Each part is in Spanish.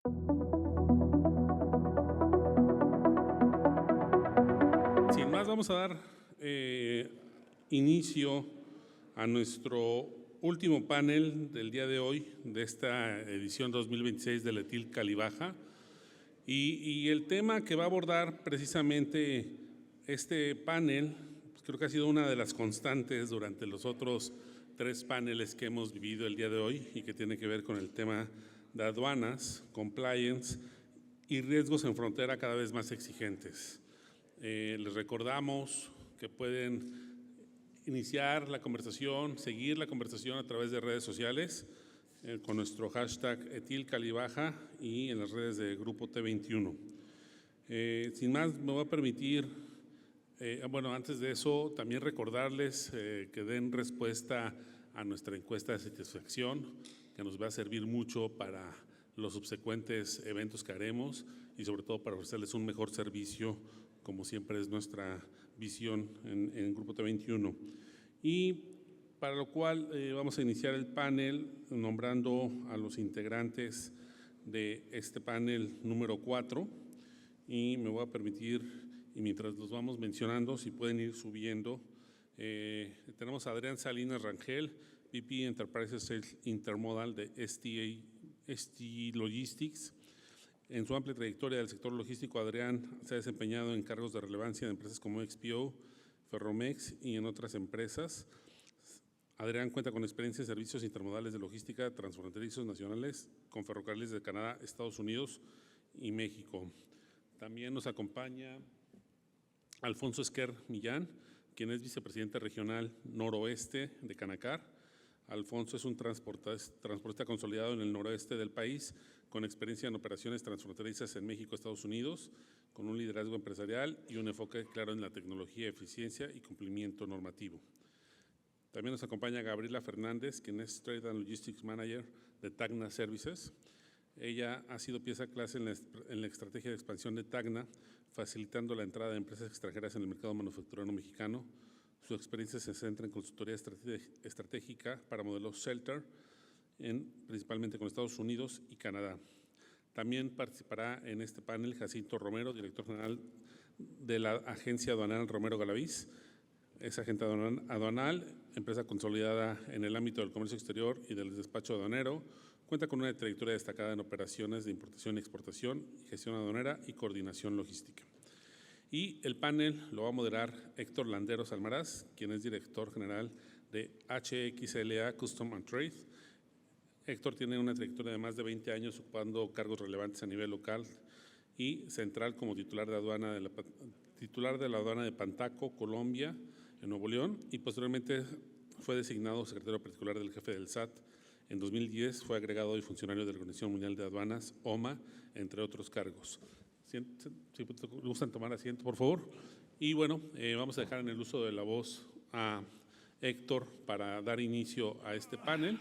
Sin más, vamos a dar inicio a nuestro último panel del día de hoy, de esta edición 2026 de Etil Calibaja. Y el tema que va a abordar precisamente este panel, pues creo que ha sido una de las constantes durante los otros 3 paneles que hemos vivido el día de hoy y que tiene que ver con el tema de aduanas, compliance y riesgos en frontera cada vez más exigentes. Les recordamos que pueden iniciar la conversación, seguir la conversación a través de redes sociales con nuestro hashtag Etil Calibaja y en las redes de Grupo T21. Sin más, me voy a permitir, antes de eso, también recordarles que den respuesta a nuestra encuesta de satisfacción, que nos va a servir mucho para los subsecuentes eventos que haremos y sobre todo para ofrecerles un mejor servicio, como siempre es nuestra visión en Grupo T21. Y para lo cual vamos a iniciar el panel nombrando a los integrantes de este panel número 4 y me voy a permitir, y mientras los vamos mencionando, si pueden ir subiendo, tenemos a Adrián Salinas Rangel, VP Enterprises Sales Intermodal de ST Logistics. En su amplia trayectoria del sector logístico, Adrián se ha desempeñado en cargos de relevancia en empresas como XPO, Ferromex y en otras empresas. Adrián cuenta con experiencia en servicios intermodales de logística transfronterizos nacionales con ferrocarriles de Canadá, Estados Unidos y México. También nos acompaña Alfonso Esquer Millán, quien es vicepresidente regional noroeste de Canacar. Alfonso es un transportista consolidado en el noroeste del país, con experiencia en operaciones transfronterizas en México, Estados Unidos, con un liderazgo empresarial y un enfoque claro en la tecnología, eficiencia y cumplimiento normativo. También nos acompaña Gabriela Fernández, quien es Trade and Logistics Manager de Tacna Services. Ella ha sido pieza clave en la estrategia de expansión de Tacna, facilitando la entrada de empresas extranjeras en el mercado manufacturero mexicano. Su experiencia se centra en consultoría estratégica para modelos Shelter, principalmente con Estados Unidos y Canadá. También participará en este panel Jacinto Romero, director general de la Agencia Aduanal Romero Galaviz. Es agente aduanal, empresa consolidada en el ámbito del comercio exterior y del despacho aduanero. Cuenta con una trayectoria destacada en operaciones de importación y exportación, gestión aduanera y coordinación logística. Y el panel lo va a moderar Héctor Landeros Almaraz, quien es director general de HXLA Custom and Trade. Héctor tiene una trayectoria de más de 20 años ocupando cargos relevantes a nivel local y central como titular de la aduana de Pantaco, Colombia, en Nuevo León, y posteriormente fue designado secretario particular del jefe del SAT. En 2010 fue agregado y funcionario de la Organización Mundial de Aduanas, OMA, entre otros cargos. Si gustan tomar asiento, por favor. Y bueno, vamos a dejar en el uso de la voz a Héctor para dar inicio a este panel.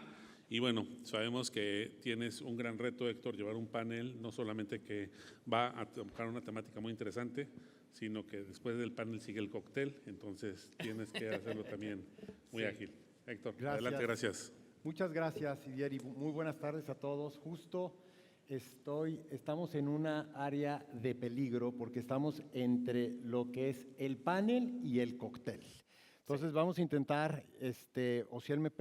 Y bueno, sabemos que tienes un gran reto, Héctor, llevar un panel, no solamente que va a tocar una temática muy interesante, sino que después del panel sigue el cóctel, entonces tienes que hacerlo también muy ágil. Héctor, gracias. Adelante, gracias. Muchas gracias, Didier, y muy buenas tardes a todos. Justo estamos en una área de peligro porque estamos entre lo que es el panel y el cóctel. Entonces vamos a intentar, Ociel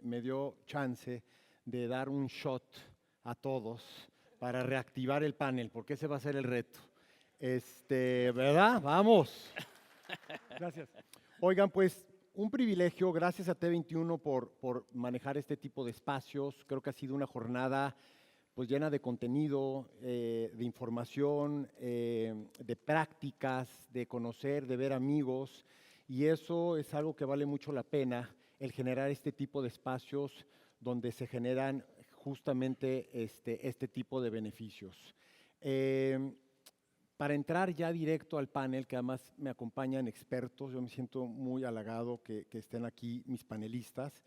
me dio chance de dar un shot a todos para reactivar el panel, porque ese va a ser el reto. ¿Verdad? Vamos. Gracias. Oigan, pues un privilegio, gracias a T21 por manejar este tipo de espacios. Creo que ha sido una jornada pues llena de contenido, de información, de prácticas, de conocer, de ver amigos, y eso es algo que vale mucho la pena, el generar este tipo de espacios donde se generan justamente este tipo de beneficios. Para entrar ya directo al panel, que además me acompañan expertos, yo me siento muy halagado que estén aquí mis panelistas.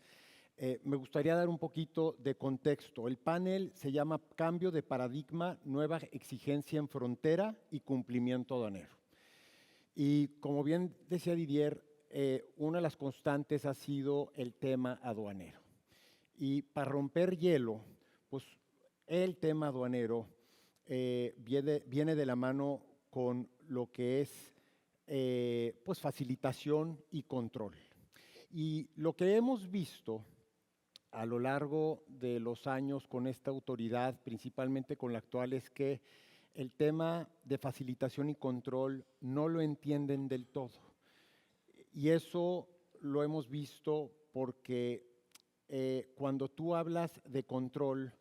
Me gustaría dar un poquito de contexto. El panel se llama Cambio de Paradigma, Nueva Exigencia en Frontera y Cumplimiento Aduanero. Y como bien decía Didier, una de las constantes ha sido el tema aduanero. Y para romper hielo, pues el tema aduanero viene de la mano con lo que es pues facilitación y control. Y lo que hemos visto a lo largo de los años con esta autoridad, principalmente con la actual, es que el tema de facilitación y control no lo entienden del todo. Y eso lo hemos visto porque cuando tú hablas de control,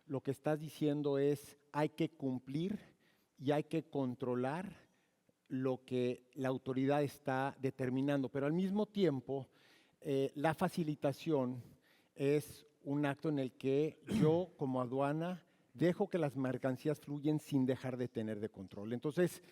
lo que estás diciendo es hay que cumplir y hay que controlar lo que la autoridad está determinando, pero al mismo tiempo la facilitación es un acto en el que yo como aduana dejo que las mercancías fluyen sin dejar de tener de control. Entonces,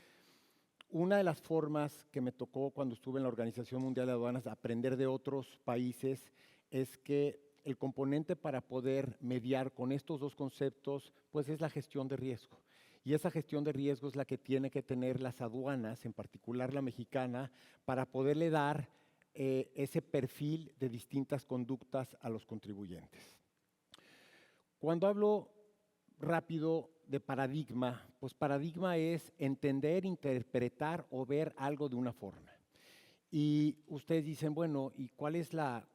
una de las formas que me tocó cuando estuve en la Organización Mundial de Aduanas aprender de otros países es que el componente para poder mediar con estos dos conceptos pues es la gestión de riesgo. Y esa gestión de riesgo es la que tiene que tener las aduanas, en particular la mexicana, para poderle dar ese perfil de distintas conductas a los contribuyentes. Cuando hablo rápido de paradigma, pues paradigma es entender, interpretar o ver algo de una forma. Y ustedes dicen, bueno, ¿y cuál es la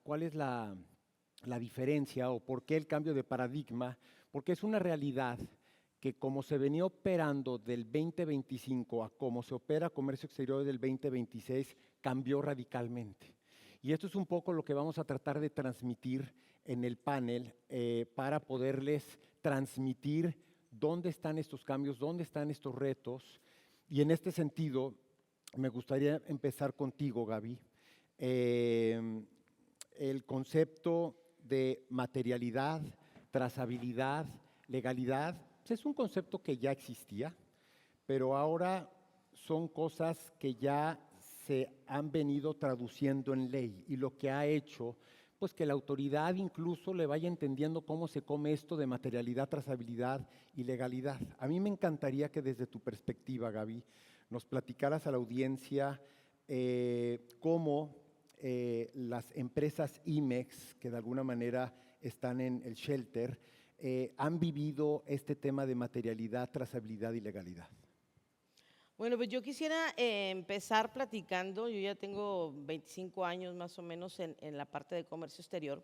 diferencia o por qué el cambio de paradigma? Porque es una realidad que como se venía operando del 2025 a como se opera comercio exterior del 2026, cambió radicalmente. Y esto es un poco lo que vamos a tratar de transmitir en el panel para poderles transmitir dónde están estos cambios, dónde están estos retos. Y en este sentido, me gustaría empezar contigo, Gaby. El concepto de materialidad, trazabilidad, legalidad, pues es un concepto que ya existía, pero ahora son cosas que ya se han venido traduciendo en ley y lo que ha hecho pues que la autoridad incluso le vaya entendiendo cómo se come esto de materialidad, trazabilidad y legalidad. A mí me encantaría que desde tu perspectiva, Gaby, nos platicaras a la audiencia cómo las empresas IMEX, que de alguna manera están en el shelter, han vivido este tema de materialidad, trazabilidad y legalidad. Bueno, pues yo quisiera empezar platicando, yo ya tengo 25 años más o menos en la parte de comercio exterior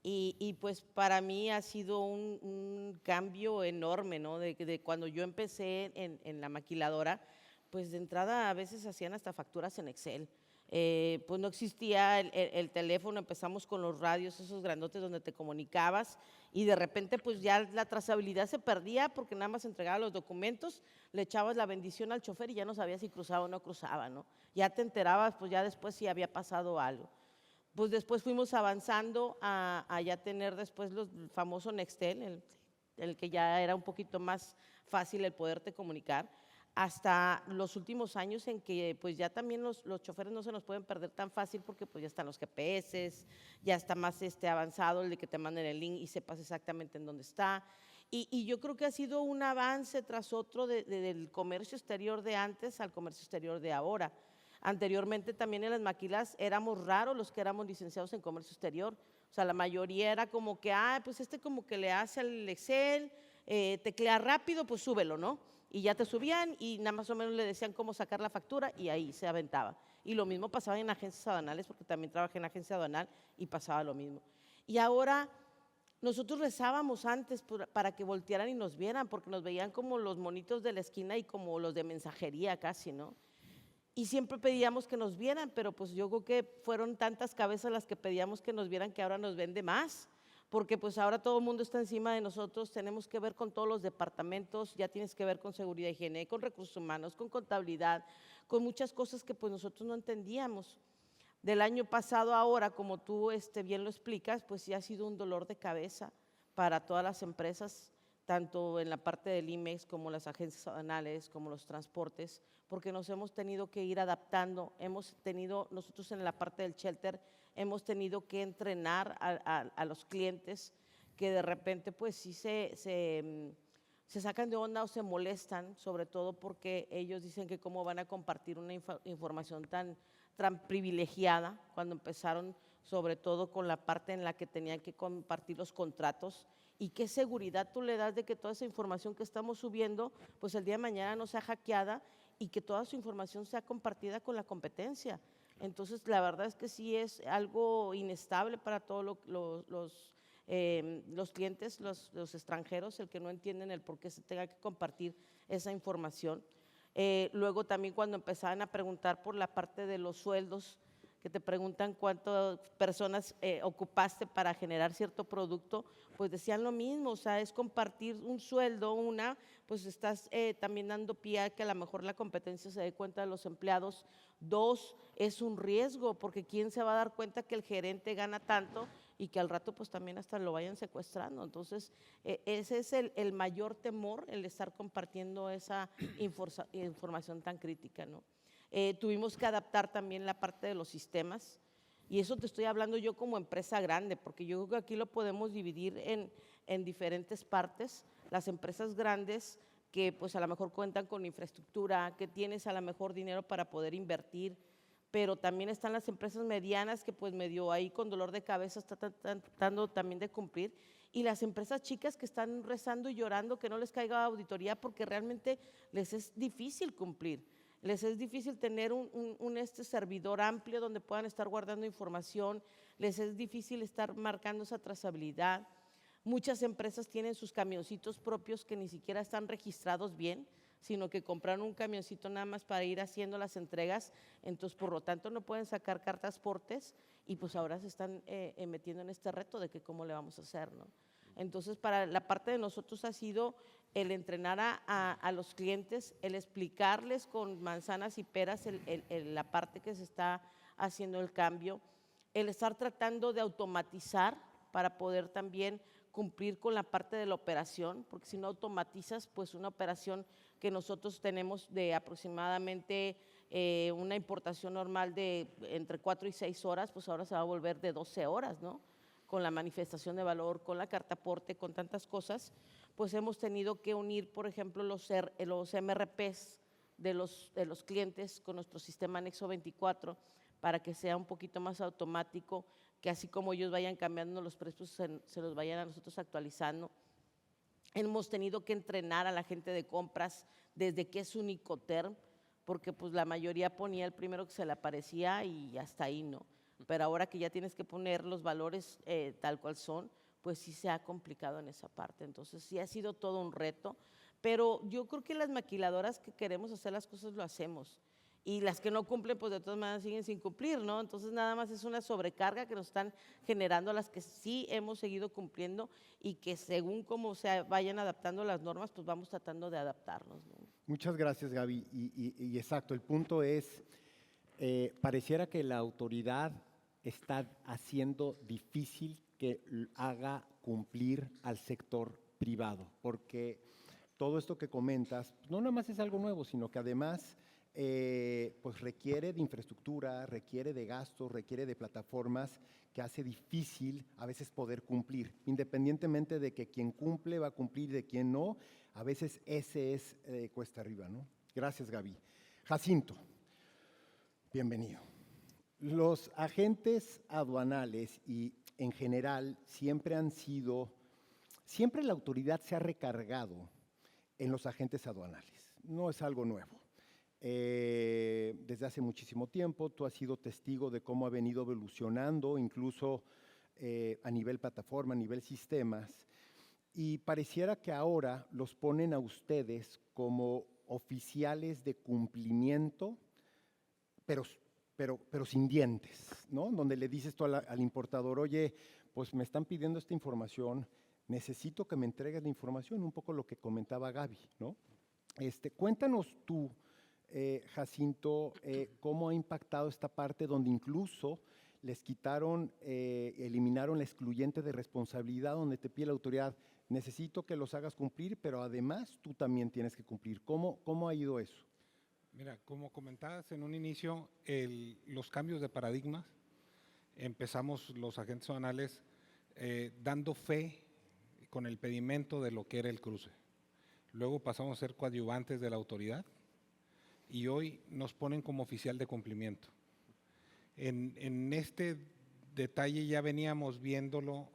y pues para mí ha sido un cambio enorme, ¿no? De cuando yo empecé en la maquiladora, pues de entrada a veces hacían hasta facturas en Excel. Pues no existía el teléfono, empezamos con los radios, esos grandotes donde te comunicabas y de repente pues ya la trazabilidad se perdía porque nada más entregaba los documentos, le echabas la bendición al chofer y ya no sabías si cruzaba o no cruzaba, ¿no? Ya te enterabas pues ya después si había pasado algo. Pues después fuimos avanzando a ya tener después el famoso Nextel, el que ya era un poquito más fácil el poderte comunicar, hasta los últimos años en que pues ya también los choferes no se nos pueden perder tan fácil porque pues ya están los GPS, ya está más avanzado el de que te manden el link y sepas exactamente en dónde está. Y yo creo que ha sido un avance tras otro del comercio exterior de antes al comercio exterior de ahora. Anteriormente también en las maquilas éramos raros los que éramos licenciados en comercio exterior. O sea, la mayoría era como que, pues como que le hace al Excel, teclea rápido, pues súbelo, ¿no? Y ya te subían y nada más o menos le decían cómo sacar la factura y ahí se aventaba. Y lo mismo pasaba en agencias aduanales, porque también trabajé en agencia aduanal y pasaba lo mismo. Y ahora nosotros rezábamos antes para que voltearan y nos vieran, porque nos veían como los monitos de la esquina y como los de mensajería casi, ¿no? Y siempre pedíamos que nos vieran, pero pues yo creo que fueron tantas cabezas las que pedíamos que nos vieran que ahora nos ven de más, porque pues ahora todo el mundo está encima de nosotros, tenemos que ver con todos los departamentos, ya tienes que ver con seguridad y higiene, con recursos humanos, con contabilidad, con muchas cosas que pues nosotros no entendíamos. Del año pasado a ahora, como tú bien lo explicas, pues sí ha sido un dolor de cabeza para todas las empresas, tanto en la parte del IMEX como las agencias aduanales, como los transportes, porque nos hemos tenido que ir adaptando, nosotros en la parte del shelter, hemos tenido que entrenar a los clientes que de repente pues sí se sacan de onda o se molestan, sobre todo porque ellos dicen que cómo van a compartir una información tan privilegiada cuando empezaron sobre todo con la parte en la que tenían que compartir los contratos y qué seguridad tú le das de que toda esa información que estamos subiendo, pues el día de mañana no sea hackeada y que toda su información sea compartida con la competencia. Entonces, la verdad es que sí es algo inestable para todos los clientes, los extranjeros, el que no entienden el por qué se tenga que compartir esa información. Luego también cuando empezaban a preguntar por la parte de los sueldos, que te preguntan cuántas personas ocupaste para generar cierto producto, pues decían lo mismo, o sea, es compartir un sueldo, pues estás también dando pie a que a lo mejor la competencia se dé cuenta de los empleados. 2, es un riesgo, porque ¿quién se va a dar cuenta que el gerente gana tanto y que al rato pues también hasta lo vayan secuestrando? Entonces, ese es el mayor temor, el estar compartiendo esa información tan crítica, ¿no? Tuvimos que adaptar también la parte de los sistemas, y eso te estoy hablando yo como empresa grande, porque yo creo que aquí lo podemos dividir en diferentes partes. Las empresas grandes que pues a lo mejor cuentan con infraestructura, que tienes a lo mejor dinero para poder invertir, pero también están las empresas medianas que pues medio ahí con dolor de cabeza están tratando también de cumplir, y las empresas chicas que están rezando y llorando que no les caiga auditoría porque realmente les es difícil cumplir. Les es difícil tener un servidor amplio donde puedan estar guardando información, les es difícil estar marcando esa trazabilidad. Muchas empresas tienen sus camioncitos propios que ni siquiera están registrados bien, sino que compraron un camioncito nada más para ir haciendo las entregas, entonces por lo tanto no pueden sacar cartas portes, y pues ahora se están metiendo en este reto de que cómo le vamos a hacer, ¿no? Entonces, para la parte de nosotros ha sido el entrenar a los clientes, el explicarles con manzanas y peras la parte que se está haciendo el cambio, el estar tratando de automatizar para poder también cumplir con la parte de la operación, porque si no automatizas, pues una operación que nosotros tenemos de aproximadamente una importación normal de entre 4 y 6 horas, pues ahora se va a volver de 12 horas, ¿no? Con la manifestación de valor, con la carta aporte, con tantas cosas, pues hemos tenido que unir, por ejemplo, los MRPs de los clientes con nuestro sistema Anexo 24 para que sea un poquito más automático, que así como ellos vayan cambiando los precios, se los vayan a nosotros actualizando. Hemos tenido que entrenar a la gente de compras desde qué es un Incoterm, porque pues la mayoría ponía el primero que se le aparecía y hasta ahí, ¿no? Pero ahora que ya tienes que poner los valores tal cual son, pues sí se ha complicado en esa parte. Entonces sí ha sido todo un reto, pero yo creo que las maquiladoras que queremos hacer las cosas lo hacemos, y las que no cumplen pues de todas maneras siguen sin cumplir, ¿no? Entonces nada más es una sobrecarga que nos están generando a las que sí hemos seguido cumpliendo, y que según cómo se vayan adaptando las normas, pues vamos tratando de adaptarnos, ¿no? Muchas gracias, Gaby. Y exacto, el punto es, pareciera que la autoridad está haciendo difícil que haga cumplir al sector privado, porque todo esto que comentas no nada más es algo nuevo, sino que además pues requiere de infraestructura, requiere de gastos, requiere de plataformas que hace difícil a veces poder cumplir, independientemente de que quien cumple va a cumplir, de quien no, a veces ese es cuesta arriba, ¿no? Gracias, Gaby. Jacinto, bienvenido. Los agentes aduanales y en general siempre la autoridad se ha recargado en los agentes aduanales, no es algo nuevo. Desde hace muchísimo tiempo tú has sido testigo de cómo ha venido evolucionando, incluso a nivel plataforma, a nivel sistemas, y pareciera que ahora los ponen a ustedes como oficiales de cumplimiento, pero sin dientes, ¿no? Donde le dices tú al importador, oye, pues me están pidiendo esta información, necesito que me entregues la información, un poco lo que comentaba Gaby, ¿no? Cuéntanos tú, Jacinto, cómo ha impactado esta parte donde incluso les quitaron, eliminaron la excluyente de responsabilidad, donde te pide la autoridad, necesito que los hagas cumplir, pero además tú también tienes que cumplir. ¿Cómo ha ido eso? Mira, como comentabas en un inicio, los cambios de paradigmas, empezamos los agentes aduanales dando fe con el pedimento de lo que era el cruce. Luego pasamos a ser coadyuvantes de la autoridad y hoy nos ponen como oficial de cumplimiento. En este detalle ya veníamos viéndolo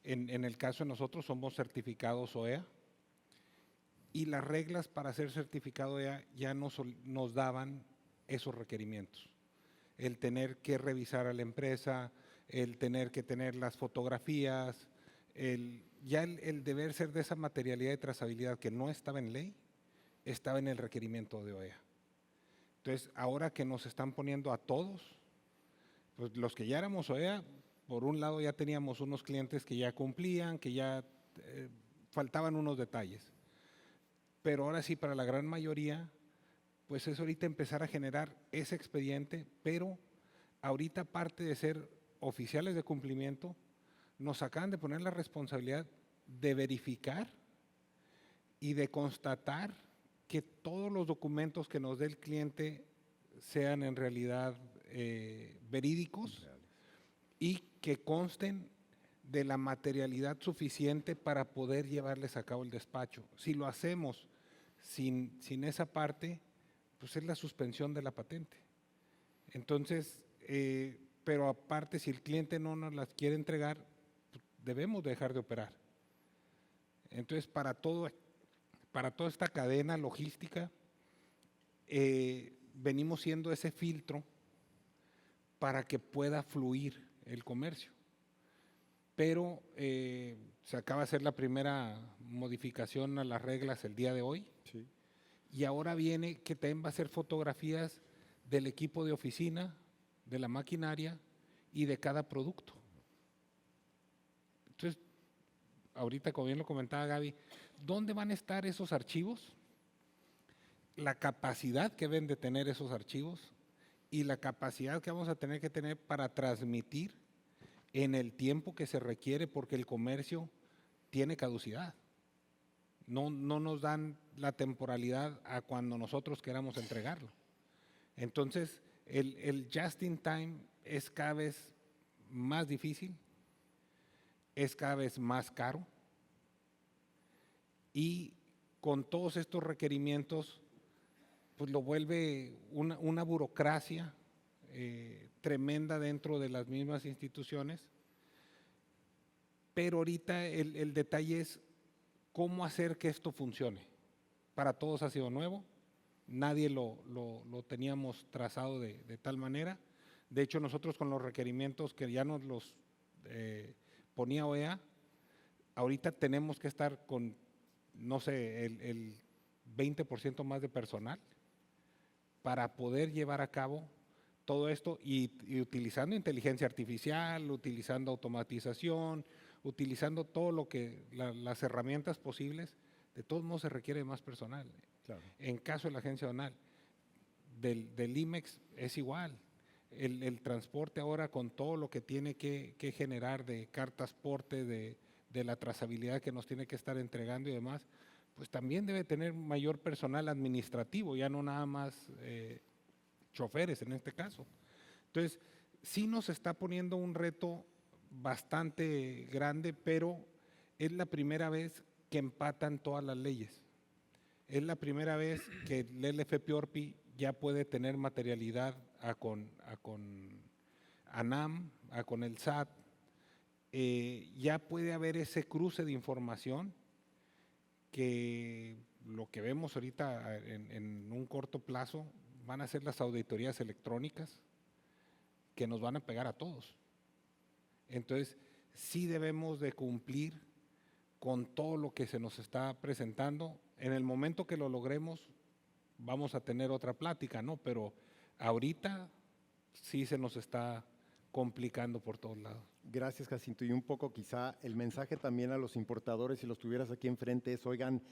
En el caso de nosotros somos certificados OEA y las reglas para ser certificado OEA ya nos daban esos requerimientos. El tener que revisar a la empresa, el tener que tener las fotografías, el deber ser de esa materialidad de trazabilidad que no estaba en ley, estaba en el requerimiento de OEA. Entonces, ahora que nos están poniendo a todos, pues los que ya éramos OEA, por un lado ya teníamos unos clientes que ya cumplían, que ya faltaban unos detalles. Pero ahora sí, para la gran mayoría, pues es ahorita empezar a generar ese expediente, pero ahorita aparte de ser oficiales de cumplimiento, nos acaban de poner la responsabilidad de verificar y de constatar que todos los documentos que nos dé el cliente sean en realidad verídicos y que consten de la materialidad suficiente para poder llevarles a cabo el despacho. Si lo hacemos sin esa parte, pues es la suspensión de la patente. Entonces, pero aparte, si el cliente no nos las quiere entregar, debemos dejar de operar. Entonces, para toda esta cadena logística, venimos siendo ese filtro para que pueda fluir el comercio. Pero se acaba de hacer la primera modificación a las reglas el día de hoy. Sí. Y ahora viene que también va a hacer fotografías del equipo de oficina, de la maquinaria y de cada producto. Entonces, ahorita, como bien lo comentaba Gaby, ¿dónde van a estar esos archivos? La capacidad que deben de tener esos archivos y la capacidad que vamos a tener que tener para transmitir en el tiempo que se requiere, porque el comercio tiene caducidad. No nos dan la temporalidad a cuando nosotros queramos entregarlo. Entonces, el just in time es cada vez más difícil, es cada vez más caro y con todos estos requerimientos, pues lo vuelve una burocracia tremenda dentro de las mismas instituciones. Pero ahorita el detalle es cómo hacer que esto funcione. Para todos ha sido nuevo, nadie lo teníamos trazado de tal manera. De hecho, nosotros con los requerimientos que ya nos los ponía OEA, ahorita tenemos que estar con, no sé, el 20% más de personal para poder llevar a cabo todo esto y utilizando inteligencia artificial, utilizando automatización, utilizando todo lo que las herramientas posibles. De todos modos se requiere más personal. Claro. En caso de la agencia aduanal, del IMEX es igual. El transporte ahora con todo lo que tiene que generar de cartas porte, de la trazabilidad que nos tiene que estar entregando y demás, pues también debe tener mayor personal administrativo, ya no nada más choferes en este caso. Entonces, sí nos está poniendo un reto bastante grande, pero es la primera vez que empatan todas las leyes. Es la primera vez que el LFPORPI ya puede tener materialidad con ANAM, con el SAT, ya puede haber ese cruce de información que lo que vemos ahorita en un corto plazo van a ser las auditorías electrónicas que nos van a pegar a todos. Entonces, sí debemos de cumplir con todo lo que se nos está presentando. En el momento que lo logremos, vamos a tener otra plática, ¿no? Pero ahorita sí se nos está complicando por todos lados. Gracias, Jacinto. Y un poco quizá el mensaje también a los importadores, si los tuvieras aquí enfrente, es, oigan,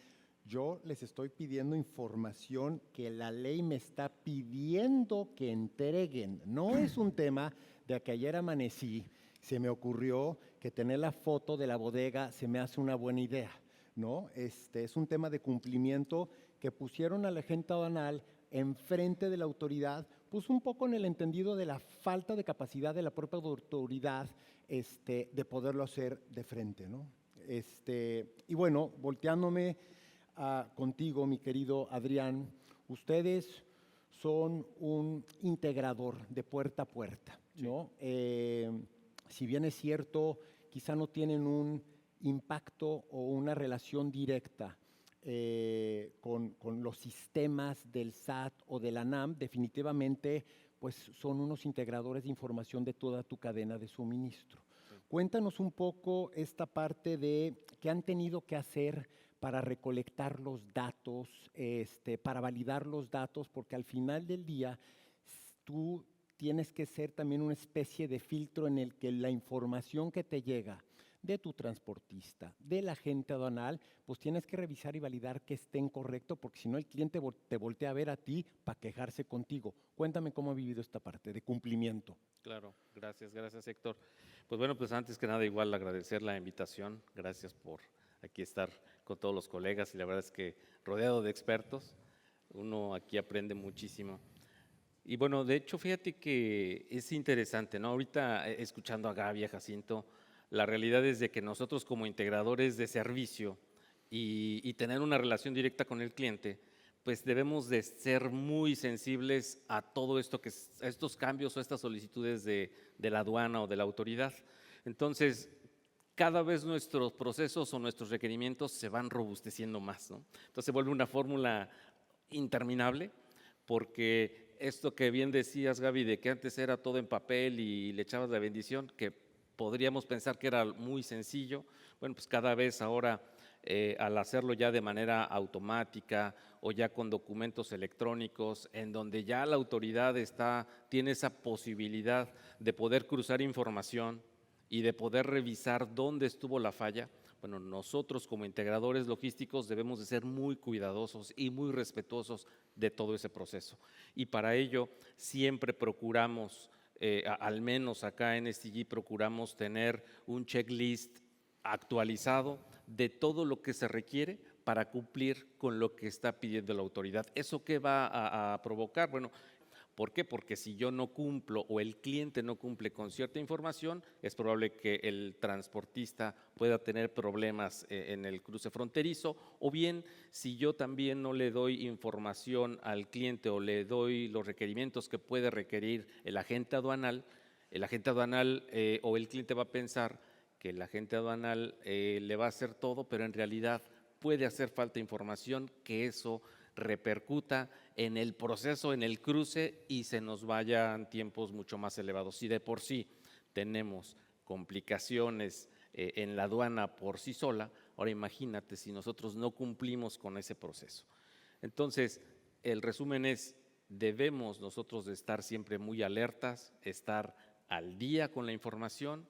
yo les estoy pidiendo información que la ley me está pidiendo que entreguen. No es un tema de que ayer amanecí, se me ocurrió que tener la foto de la bodega se me hace una buena idea, ¿no? Es un tema de cumplimiento que pusieron a la agente aduanal enfrente de la autoridad, pues un poco en el entendido de la falta de capacidad de la propia autoridad de poderlo hacer de frente, ¿no? Y bueno, volteándome contigo, mi querido Adrián, ustedes son un integrador de puerta a puerta, ¿no? Si bien es cierto quizá no tienen un impacto o una relación directa con los sistemas del SAT o de la ANAM, definitivamente pues son unos integradores de información de toda tu cadena de suministro. Sí. Cuéntanos un poco esta parte de qué han tenido que hacer para recolectar los datos, para validar los datos, porque al final del día tú tienes que ser también una especie de filtro en el que la información que te llega de tu transportista, del agente aduanal, pues tienes que revisar y validar que estén correctos, porque si no el cliente te voltea a ver a ti para quejarse contigo. Cuéntame cómo ha vivido esta parte de cumplimiento. Claro, gracias Héctor. Pues bueno, pues antes que nada igual agradecer la invitación, gracias por aquí estar con todos los colegas y la verdad es que rodeado de expertos, uno aquí aprende muchísimo. Y bueno, de hecho fíjate que es interesante, ¿no? Ahorita escuchando a Gaby, a Jacinto, la realidad es de que nosotros como integradores de servicio y tener una relación directa con el cliente, pues debemos de ser muy sensibles a todo esto, a estos cambios o estas solicitudes de la aduana o de la autoridad. Entonces, cada vez nuestros procesos o nuestros requerimientos se van robusteciendo más, ¿no? Entonces se vuelve una fórmula interminable, porque esto que bien decías, Gaby, de que antes era todo en papel y le echabas la bendición, que podríamos pensar que era muy sencillo, bueno, pues cada vez ahora al hacerlo ya de manera automática o ya con documentos electrónicos, en donde ya la autoridad tiene esa posibilidad de poder cruzar información y de poder revisar dónde estuvo la falla, bueno, nosotros como integradores logísticos debemos de ser muy cuidadosos y muy respetuosos de todo ese proceso. Y para ello siempre procuramos, al menos acá en STG, procuramos tener un checklist actualizado de todo lo que se requiere para cumplir con lo que está pidiendo la autoridad. ¿Eso qué va a provocar? Bueno, ¿por qué? Porque si yo no cumplo o el cliente no cumple con cierta información, es probable que el transportista pueda tener problemas en el cruce fronterizo, o bien si yo también no le doy información al cliente o le doy los requerimientos que puede requerir el agente aduanal o el cliente va a pensar que el agente aduanal le va a hacer todo, pero en realidad puede hacer falta información, que eso repercuta en el proceso, en el cruce y se nos vayan tiempos mucho más elevados. Si de por sí tenemos complicaciones en la aduana por sí sola, ahora imagínate si nosotros no cumplimos con ese proceso. Entonces, el resumen es, debemos nosotros de estar siempre muy alertas, estar al día con la información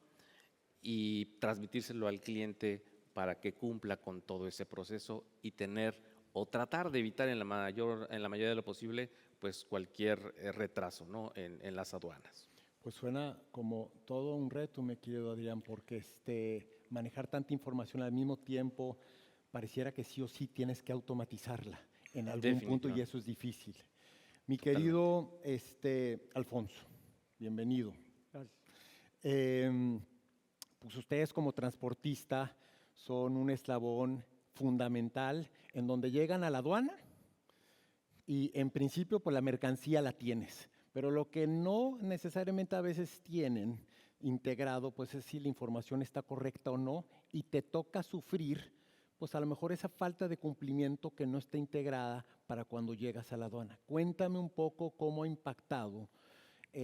y transmitírselo al cliente para que cumpla con todo ese proceso y tener o tratar de evitar en la mayoría de lo posible pues cualquier retraso, ¿no? en las aduanas. Pues suena como todo un reto, mi querido Adrián, porque manejar tanta información al mismo tiempo pareciera que sí o sí tienes que automatizarla en algún punto y eso es difícil. Mi querido Alfonso, bienvenido. Gracias. Pues ustedes como transportista son un eslabón fundamental en donde llegan a la aduana y en principio pues la mercancía la tienes, pero lo que no necesariamente a veces tienen integrado pues es si la información está correcta o no y te toca sufrir pues a lo mejor esa falta de cumplimiento que no está integrada para cuando llegas a la aduana. Cuéntame un poco cómo ha impactado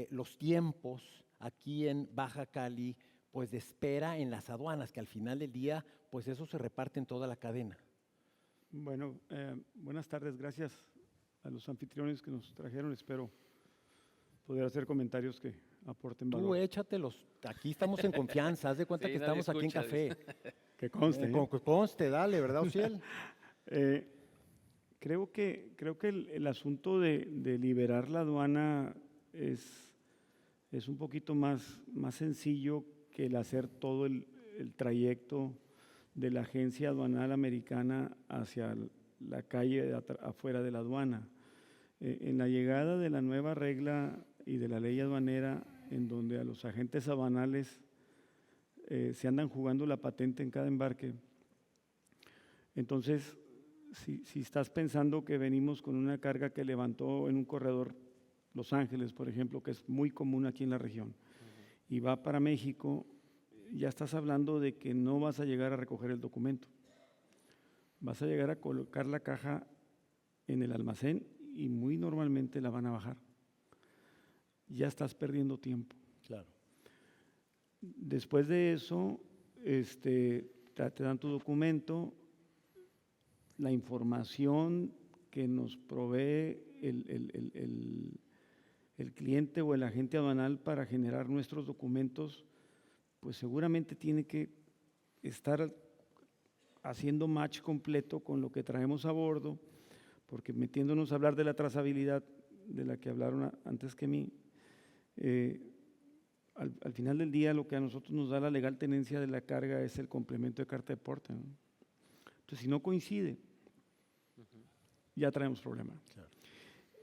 los tiempos aquí en Baja Cali pues de espera en las aduanas, que al final del día pues eso se reparte en toda la cadena. Bueno, buenas tardes, gracias a los anfitriones que nos trajeron, espero poder hacer comentarios que aporten valor. Tú échatelos, aquí estamos en confianza, haz de cuenta que estamos aquí en café. Que conste. Conste, dale, ¿verdad, Uciel? Creo que el asunto de liberar la aduana es un poquito más sencillo que el hacer todo el trayecto de la agencia aduanal americana hacia la calle afuera de la aduana. En la llegada de la nueva regla y de la ley aduanera, en donde a los agentes aduanales se andan jugando la patente en cada embarque, entonces si estás pensando que venimos con una carga que levantó en un corredor Los Ángeles, por ejemplo, que es muy común aquí en la región, y va para México, ya estás hablando de que no vas a llegar a recoger el documento. Vas a llegar a colocar la caja en el almacén y muy normalmente la van a bajar. Ya estás perdiendo tiempo. Claro. Después de eso, te dan tu documento, la información que nos provee el cliente o el agente aduanal para generar nuestros documentos, pues seguramente tiene que estar haciendo match completo con lo que traemos a bordo, porque metiéndonos a hablar de la trazabilidad de la que hablaron antes que mí, al final del día lo que a nosotros nos da la legal tenencia de la carga es el complemento de carta de porte, ¿no? Entonces, si no coincide, ya traemos problema. Claro.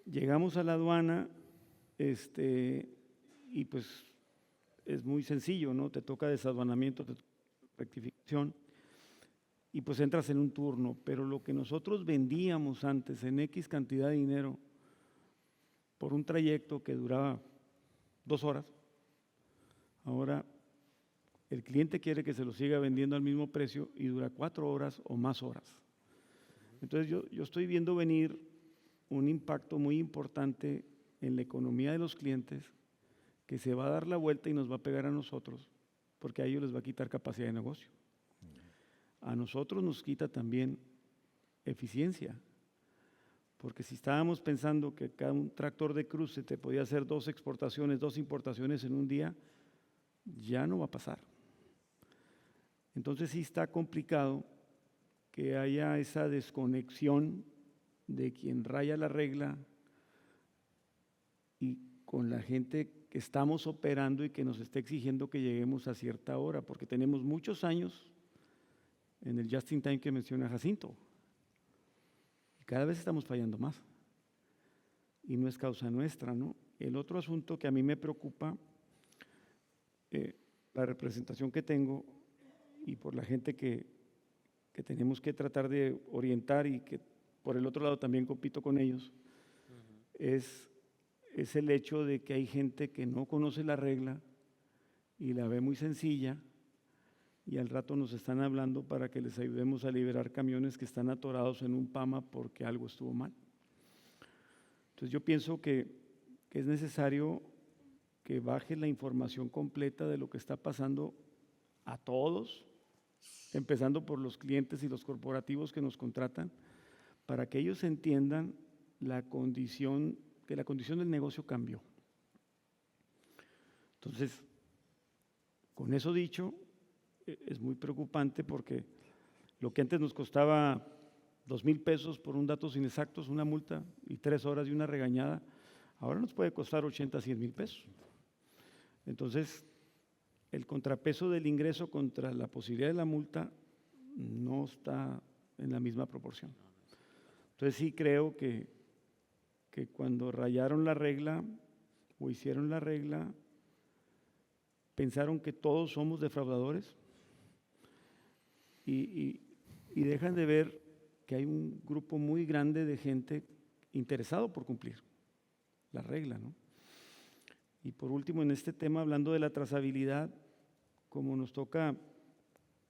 Llegamos a la aduana y pues es muy sencillo, ¿no? Te toca desaduanamiento, te toca rectificación y pues entras en un turno, pero lo que nosotros vendíamos antes en X cantidad de dinero por un trayecto que duraba 2 horas, ahora el cliente quiere que se lo siga vendiendo al mismo precio y dura 4 horas o más horas. Entonces yo estoy viendo venir un impacto muy importante en la economía de los clientes que se va a dar la vuelta y nos va a pegar a nosotros, porque a ellos les va a quitar capacidad de negocio. A nosotros nos quita también eficiencia, porque si estábamos pensando que cada un tractor de cruce te podía hacer 2 exportaciones, 2 importaciones en un día, ya no va a pasar. Entonces sí está complicado que haya esa desconexión de quien raya la regla y con la gente que estamos operando y que nos está exigiendo que lleguemos a cierta hora, porque tenemos muchos años en el just in time que menciona Jacinto. Y cada vez estamos fallando más. Y no es causa nuestra, ¿no? El otro asunto que a mí me preocupa, la representación que tengo y por la gente que tenemos que tratar de orientar y que por el otro lado también compito con ellos, es el hecho de que hay gente que no conoce la regla y la ve muy sencilla y al rato nos están hablando para que les ayudemos a liberar camiones que están atorados en un PAMA porque algo estuvo mal. Entonces yo pienso que es necesario que baje la información completa de lo que está pasando a todos, empezando por los clientes y los corporativos que nos contratan, para que ellos entiendan que la condición del negocio cambió. Entonces, con eso dicho, es muy preocupante porque lo que antes nos costaba 2,000 pesos por un datos inexactos, una multa y 3 horas y una regañada, ahora nos puede costar 80, 100 mil pesos. Entonces, el contrapeso del ingreso contra la posibilidad de la multa no está en la misma proporción. Entonces sí creo que cuando rayaron la regla o hicieron la regla, pensaron que todos somos defraudadores y dejan de ver que hay un grupo muy grande de gente interesado por cumplir la regla, ¿no? Y por último, en este tema, hablando de la trazabilidad, como nos toca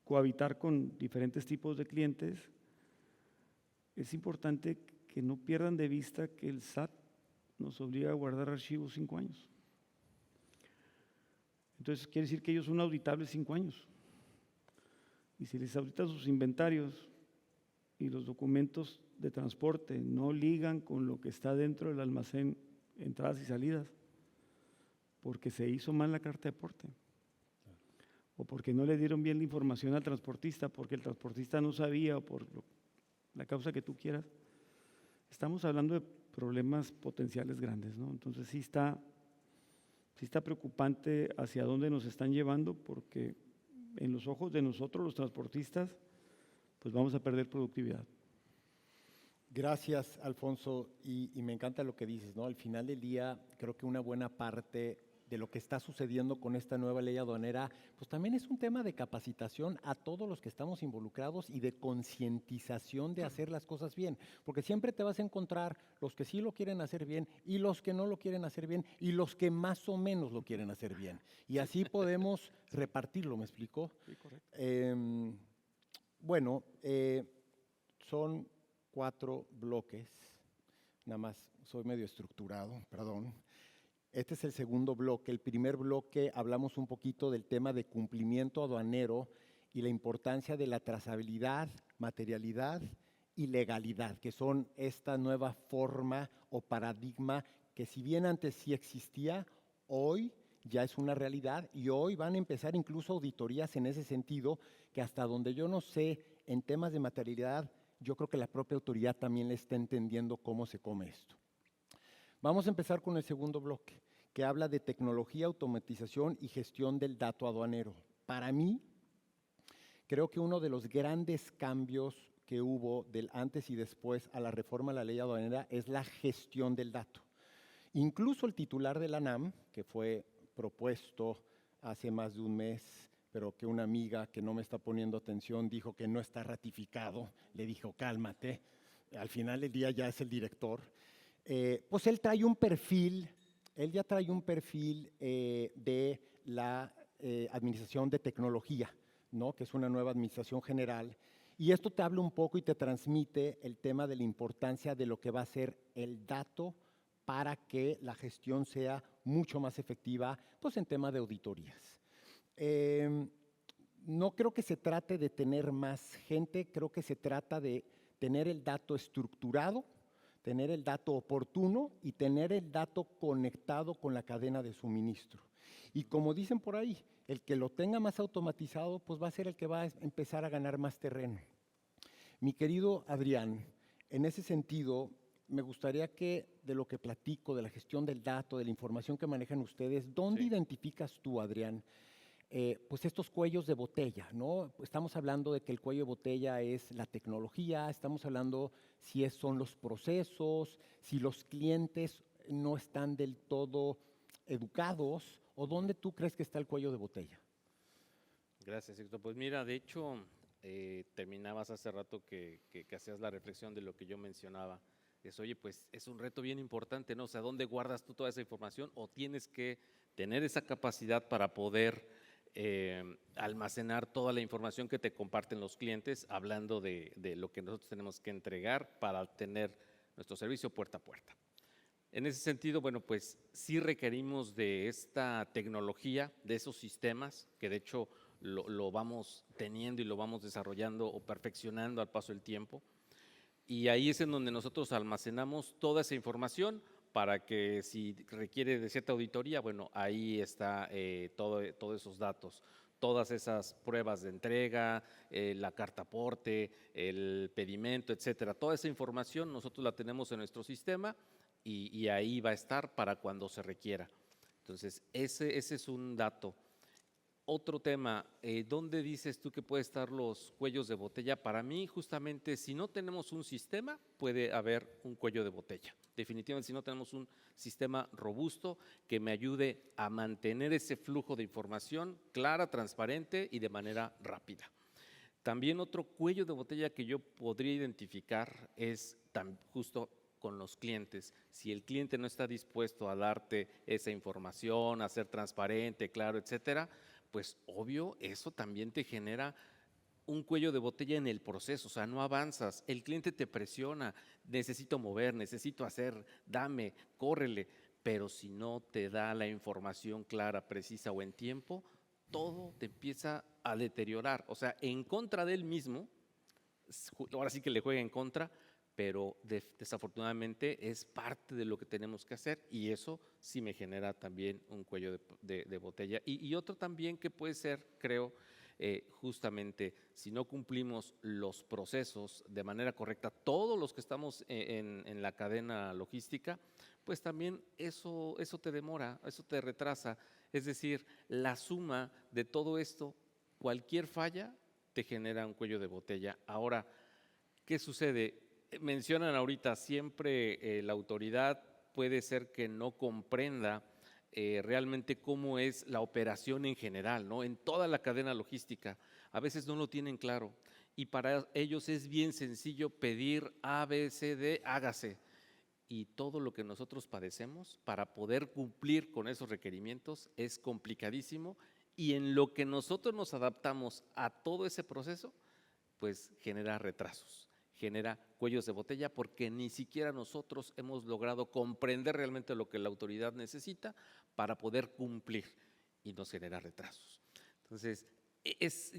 cohabitar con diferentes tipos de clientes, es importante que no pierdan de vista que el SAT nos obliga a guardar archivos 5 años. Entonces, quiere decir que ellos son auditables 5 años. Y si les auditan sus inventarios y los documentos de transporte no ligan con lo que está dentro del almacén, entradas y salidas, porque se hizo mal la carta de porte, o porque no le dieron bien la información al transportista, porque el transportista no sabía, o por la causa que tú quieras, estamos hablando de problemas potenciales grandes, ¿no? Entonces sí está preocupante hacia dónde nos están llevando, porque en los ojos de nosotros, los transportistas, pues vamos a perder productividad. Gracias, Alfonso, y me encanta lo que dices, ¿no? Al final del día, creo que una buena parte de lo que está sucediendo con esta nueva ley aduanera, pues también es un tema de capacitación a todos los que estamos involucrados y de concientización de hacer las cosas bien, porque siempre te vas a encontrar los que sí lo quieren hacer bien y los que no lo quieren hacer bien y los que más o menos lo quieren hacer bien. Y así podemos repartirlo, ¿me explicó? Sí, correcto. Bueno, son 4 bloques, nada más soy medio estructurado, perdón. Este es el segundo bloque. El primer bloque hablamos un poquito del tema de cumplimiento aduanero y la importancia de la trazabilidad, materialidad y legalidad, que son esta nueva forma o paradigma que si bien antes sí existía, hoy ya es una realidad y hoy van a empezar incluso auditorías en ese sentido, que hasta donde yo no sé en temas de materialidad, yo creo que la propia autoridad también le está entendiendo cómo se come esto. Vamos a empezar con el segundo bloque, que habla de tecnología, automatización y gestión del dato aduanero. Para mí, creo que uno de los grandes cambios que hubo del antes y después a la reforma a la ley aduanera es la gestión del dato. Incluso el titular de la ANAM, que fue propuesto hace más de un mes, pero que una amiga que no me está poniendo atención dijo que no está ratificado, le dijo cálmate, al final del día ya es el director, pues él trae un perfil, él ya trae un perfil de la Administración de Tecnología, ¿no? Que es una nueva administración general, y esto te habla un poco y te transmite el tema de la importancia de lo que va a ser el dato para que la gestión sea mucho más efectiva, pues en tema de auditorías. No creo que se trate de tener más gente, creo que se trata de tener el dato estructurado, tener el dato oportuno y tener el dato conectado con la cadena de suministro. Y como dicen por ahí, el que lo tenga más automatizado, pues va a ser el que va a empezar a ganar más terreno. Mi querido Adrián, en ese sentido, me gustaría que de lo que platico, de la gestión del dato, de la información que manejan ustedes, ¿dónde identificas tú, Adrián, pues estos cuellos de botella, ¿no? Estamos hablando de que el cuello de botella es la tecnología, estamos hablando si son los procesos, si los clientes no están del todo educados, o dónde tú crees que está el cuello de botella. Gracias, Héctor. Pues mira, de hecho, terminabas hace rato que hacías la reflexión de lo que yo mencionaba. Es, oye, pues es un reto bien importante, ¿no? O sea, ¿dónde guardas tú toda esa información? O tienes que tener esa capacidad para poder almacenar toda la información que te comparten los clientes, hablando de lo que nosotros tenemos que entregar para tener nuestro servicio puerta a puerta. En ese sentido, bueno, pues sí requerimos de esta tecnología, de esos sistemas, que de hecho lo vamos teniendo y lo vamos desarrollando o perfeccionando al paso del tiempo. Y ahí es en donde nosotros almacenamos toda esa información para que si requiere de cierta auditoría, bueno, ahí está todos esos datos, todas esas pruebas de entrega, la carta aporte, el pedimento, etcétera. Toda esa información nosotros la tenemos en nuestro sistema y ahí va a estar para cuando se requiera. Entonces, ese es un dato. Otro tema, ¿dónde dices tú que pueden estar los cuellos de botella? Para mí, justamente, si no tenemos un sistema, puede haber un cuello de botella. Definitivamente, si no tenemos un sistema robusto que me ayude a mantener ese flujo de información clara, transparente y de manera rápida. También otro cuello de botella que yo podría identificar es justo con los clientes. Si el cliente no está dispuesto a darte esa información, a ser transparente, claro, etcétera, pues obvio, eso también te genera un cuello de botella en el proceso, o sea, no avanzas, el cliente te presiona, necesito mover, necesito hacer, dame, córrele, pero si no te da la información clara, precisa o en tiempo, todo te empieza a deteriorar, o sea, en contra de él mismo, ahora sí que le juega en contra, pero desafortunadamente es parte de lo que tenemos que hacer y eso sí me genera también un cuello de botella. Y otro también que puede ser, creo, justamente si no cumplimos los procesos de manera correcta, todos los que estamos en la cadena logística, pues también eso te demora, eso te retrasa. Es decir, la suma de todo esto, cualquier falla te genera un cuello de botella. Ahora, ¿qué sucede? Mencionan ahorita siempre la autoridad puede ser que no comprenda realmente cómo es la operación en general, ¿no? En toda la cadena logística. A veces no lo tienen claro y para ellos es bien sencillo pedir A, B, C, D, hágase. Y todo lo que nosotros padecemos para poder cumplir con esos requerimientos es complicadísimo, y en lo que nosotros nos adaptamos a todo ese proceso, pues genera retrasos, genera cuellos de botella, porque ni siquiera nosotros hemos logrado comprender realmente lo que la autoridad necesita para poder cumplir, y nos genera retrasos. Entonces,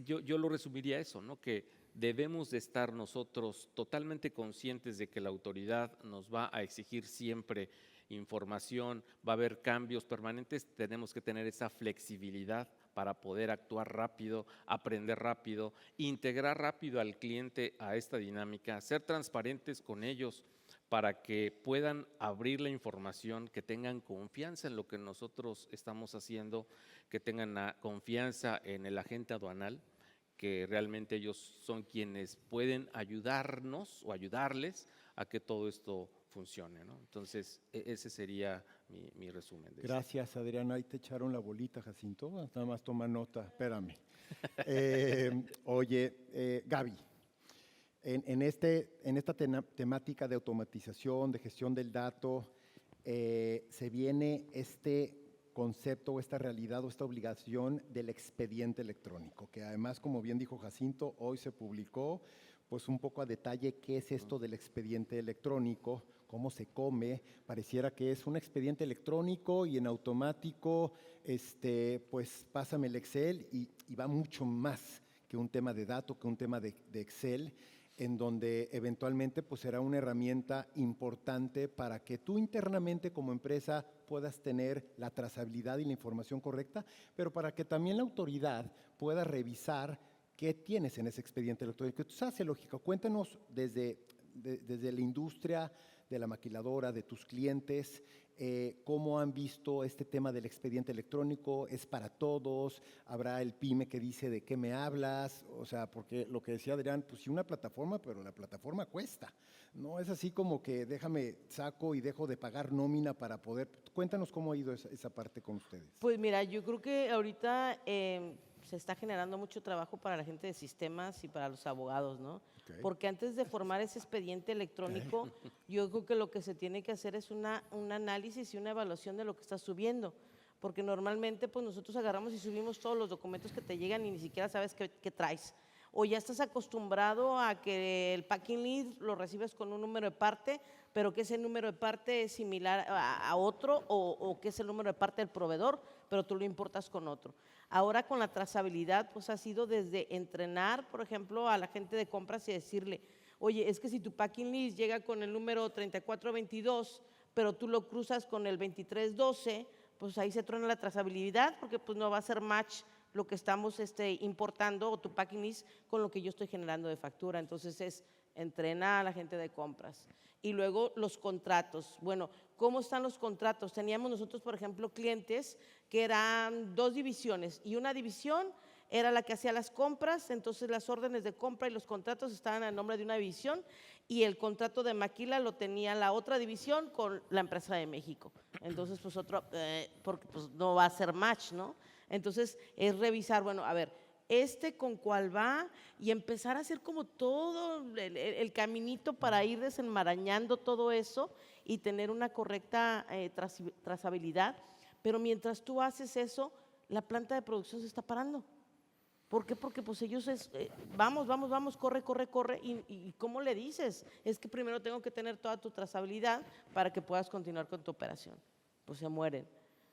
yo lo resumiría a eso, ¿no? Que debemos de estar nosotros totalmente conscientes de que la autoridad nos va a exigir siempre información, va a haber cambios permanentes, tenemos que tener esa flexibilidad para poder actuar rápido, aprender rápido, integrar rápido al cliente a esta dinámica, ser transparentes con ellos para que puedan abrir la información, que tengan confianza en lo que nosotros estamos haciendo, que tengan la confianza en el agente aduanal, que realmente ellos son quienes pueden ayudarnos o ayudarles a que todo esto funcione, ¿no? Entonces, ese sería mi resumen de Gracias, Adrián. Ahí te echaron la bolita, Jacinto. Nada más toma nota, espérame. Oye, Gaby, en esta temática de automatización, de gestión del dato, se viene este concepto o esta realidad o esta obligación del expediente electrónico, que además, como bien dijo Jacinto, hoy se publicó pues un poco a detalle qué es esto del expediente electrónico, cómo se come. Pareciera que es un expediente electrónico y en automático, pues pásame el Excel, y va mucho más que un tema de datos, que un tema de Excel, en donde eventualmente pues será una herramienta importante para que tú internamente como empresa puedas tener la trazabilidad y la información correcta, pero para que también la autoridad pueda revisar qué tienes en ese expediente electrónico. Entonces hace lógica. Cuéntanos desde la industria, de la maquiladora, de tus clientes, cómo han visto este tema del expediente electrónico. ¿Es para todos? ¿Habrá el pyme que dice de qué me hablas? O sea, porque lo que decía Adrián, pues sí, una plataforma, pero la plataforma cuesta. No es así como que déjame, saco y dejo de pagar nómina para poder. Cuéntanos cómo ha ido esa parte con ustedes. Pues mira, yo creo que ahorita se está generando mucho trabajo para la gente de sistemas y para los abogados, ¿no? Okay. Porque antes de formar ese expediente electrónico, yo creo que lo que se tiene que hacer es un análisis y una evaluación de lo que estás subiendo. Porque normalmente pues nosotros agarramos y subimos todos los documentos que te llegan y ni siquiera sabes qué traes. O ya estás acostumbrado a que el packing list lo recibes con un número de parte, pero que ese número de parte es similar a otro, o que es el número de parte del proveedor, pero tú lo importas con otro. Ahora con la trazabilidad, pues ha sido desde entrenar, por ejemplo, a la gente de compras y decirle, oye, es que si tu packing list llega con el número 3422, pero tú lo cruzas con el 2312, pues ahí se truena la trazabilidad, porque pues no va a ser match lo que estamos importando o tu packing list con lo que yo estoy generando de factura. Entonces es entrenar a la gente de compras. Y luego los contratos. Bueno, ¿cómo están los contratos? Teníamos nosotros, por ejemplo, clientes que eran 2 divisiones, y una división era la que hacía las compras, entonces las órdenes de compra y los contratos estaban a nombre de una división, y el contrato de maquila lo tenía la otra división con la empresa de México. Entonces, pues porque pues no va a ser match, ¿no? Entonces, es revisar, bueno, a ver, con cuál va, y empezar a hacer como todo el caminito para ir desenmarañando todo eso y tener una correcta trazabilidad. Pero mientras tú haces eso, la planta de producción se está parando. ¿Por qué? Porque pues ellos vamos, corre, y ¿cómo le dices? Es que primero tengo que tener toda tu trazabilidad para que puedas continuar con tu operación. Pues se mueren.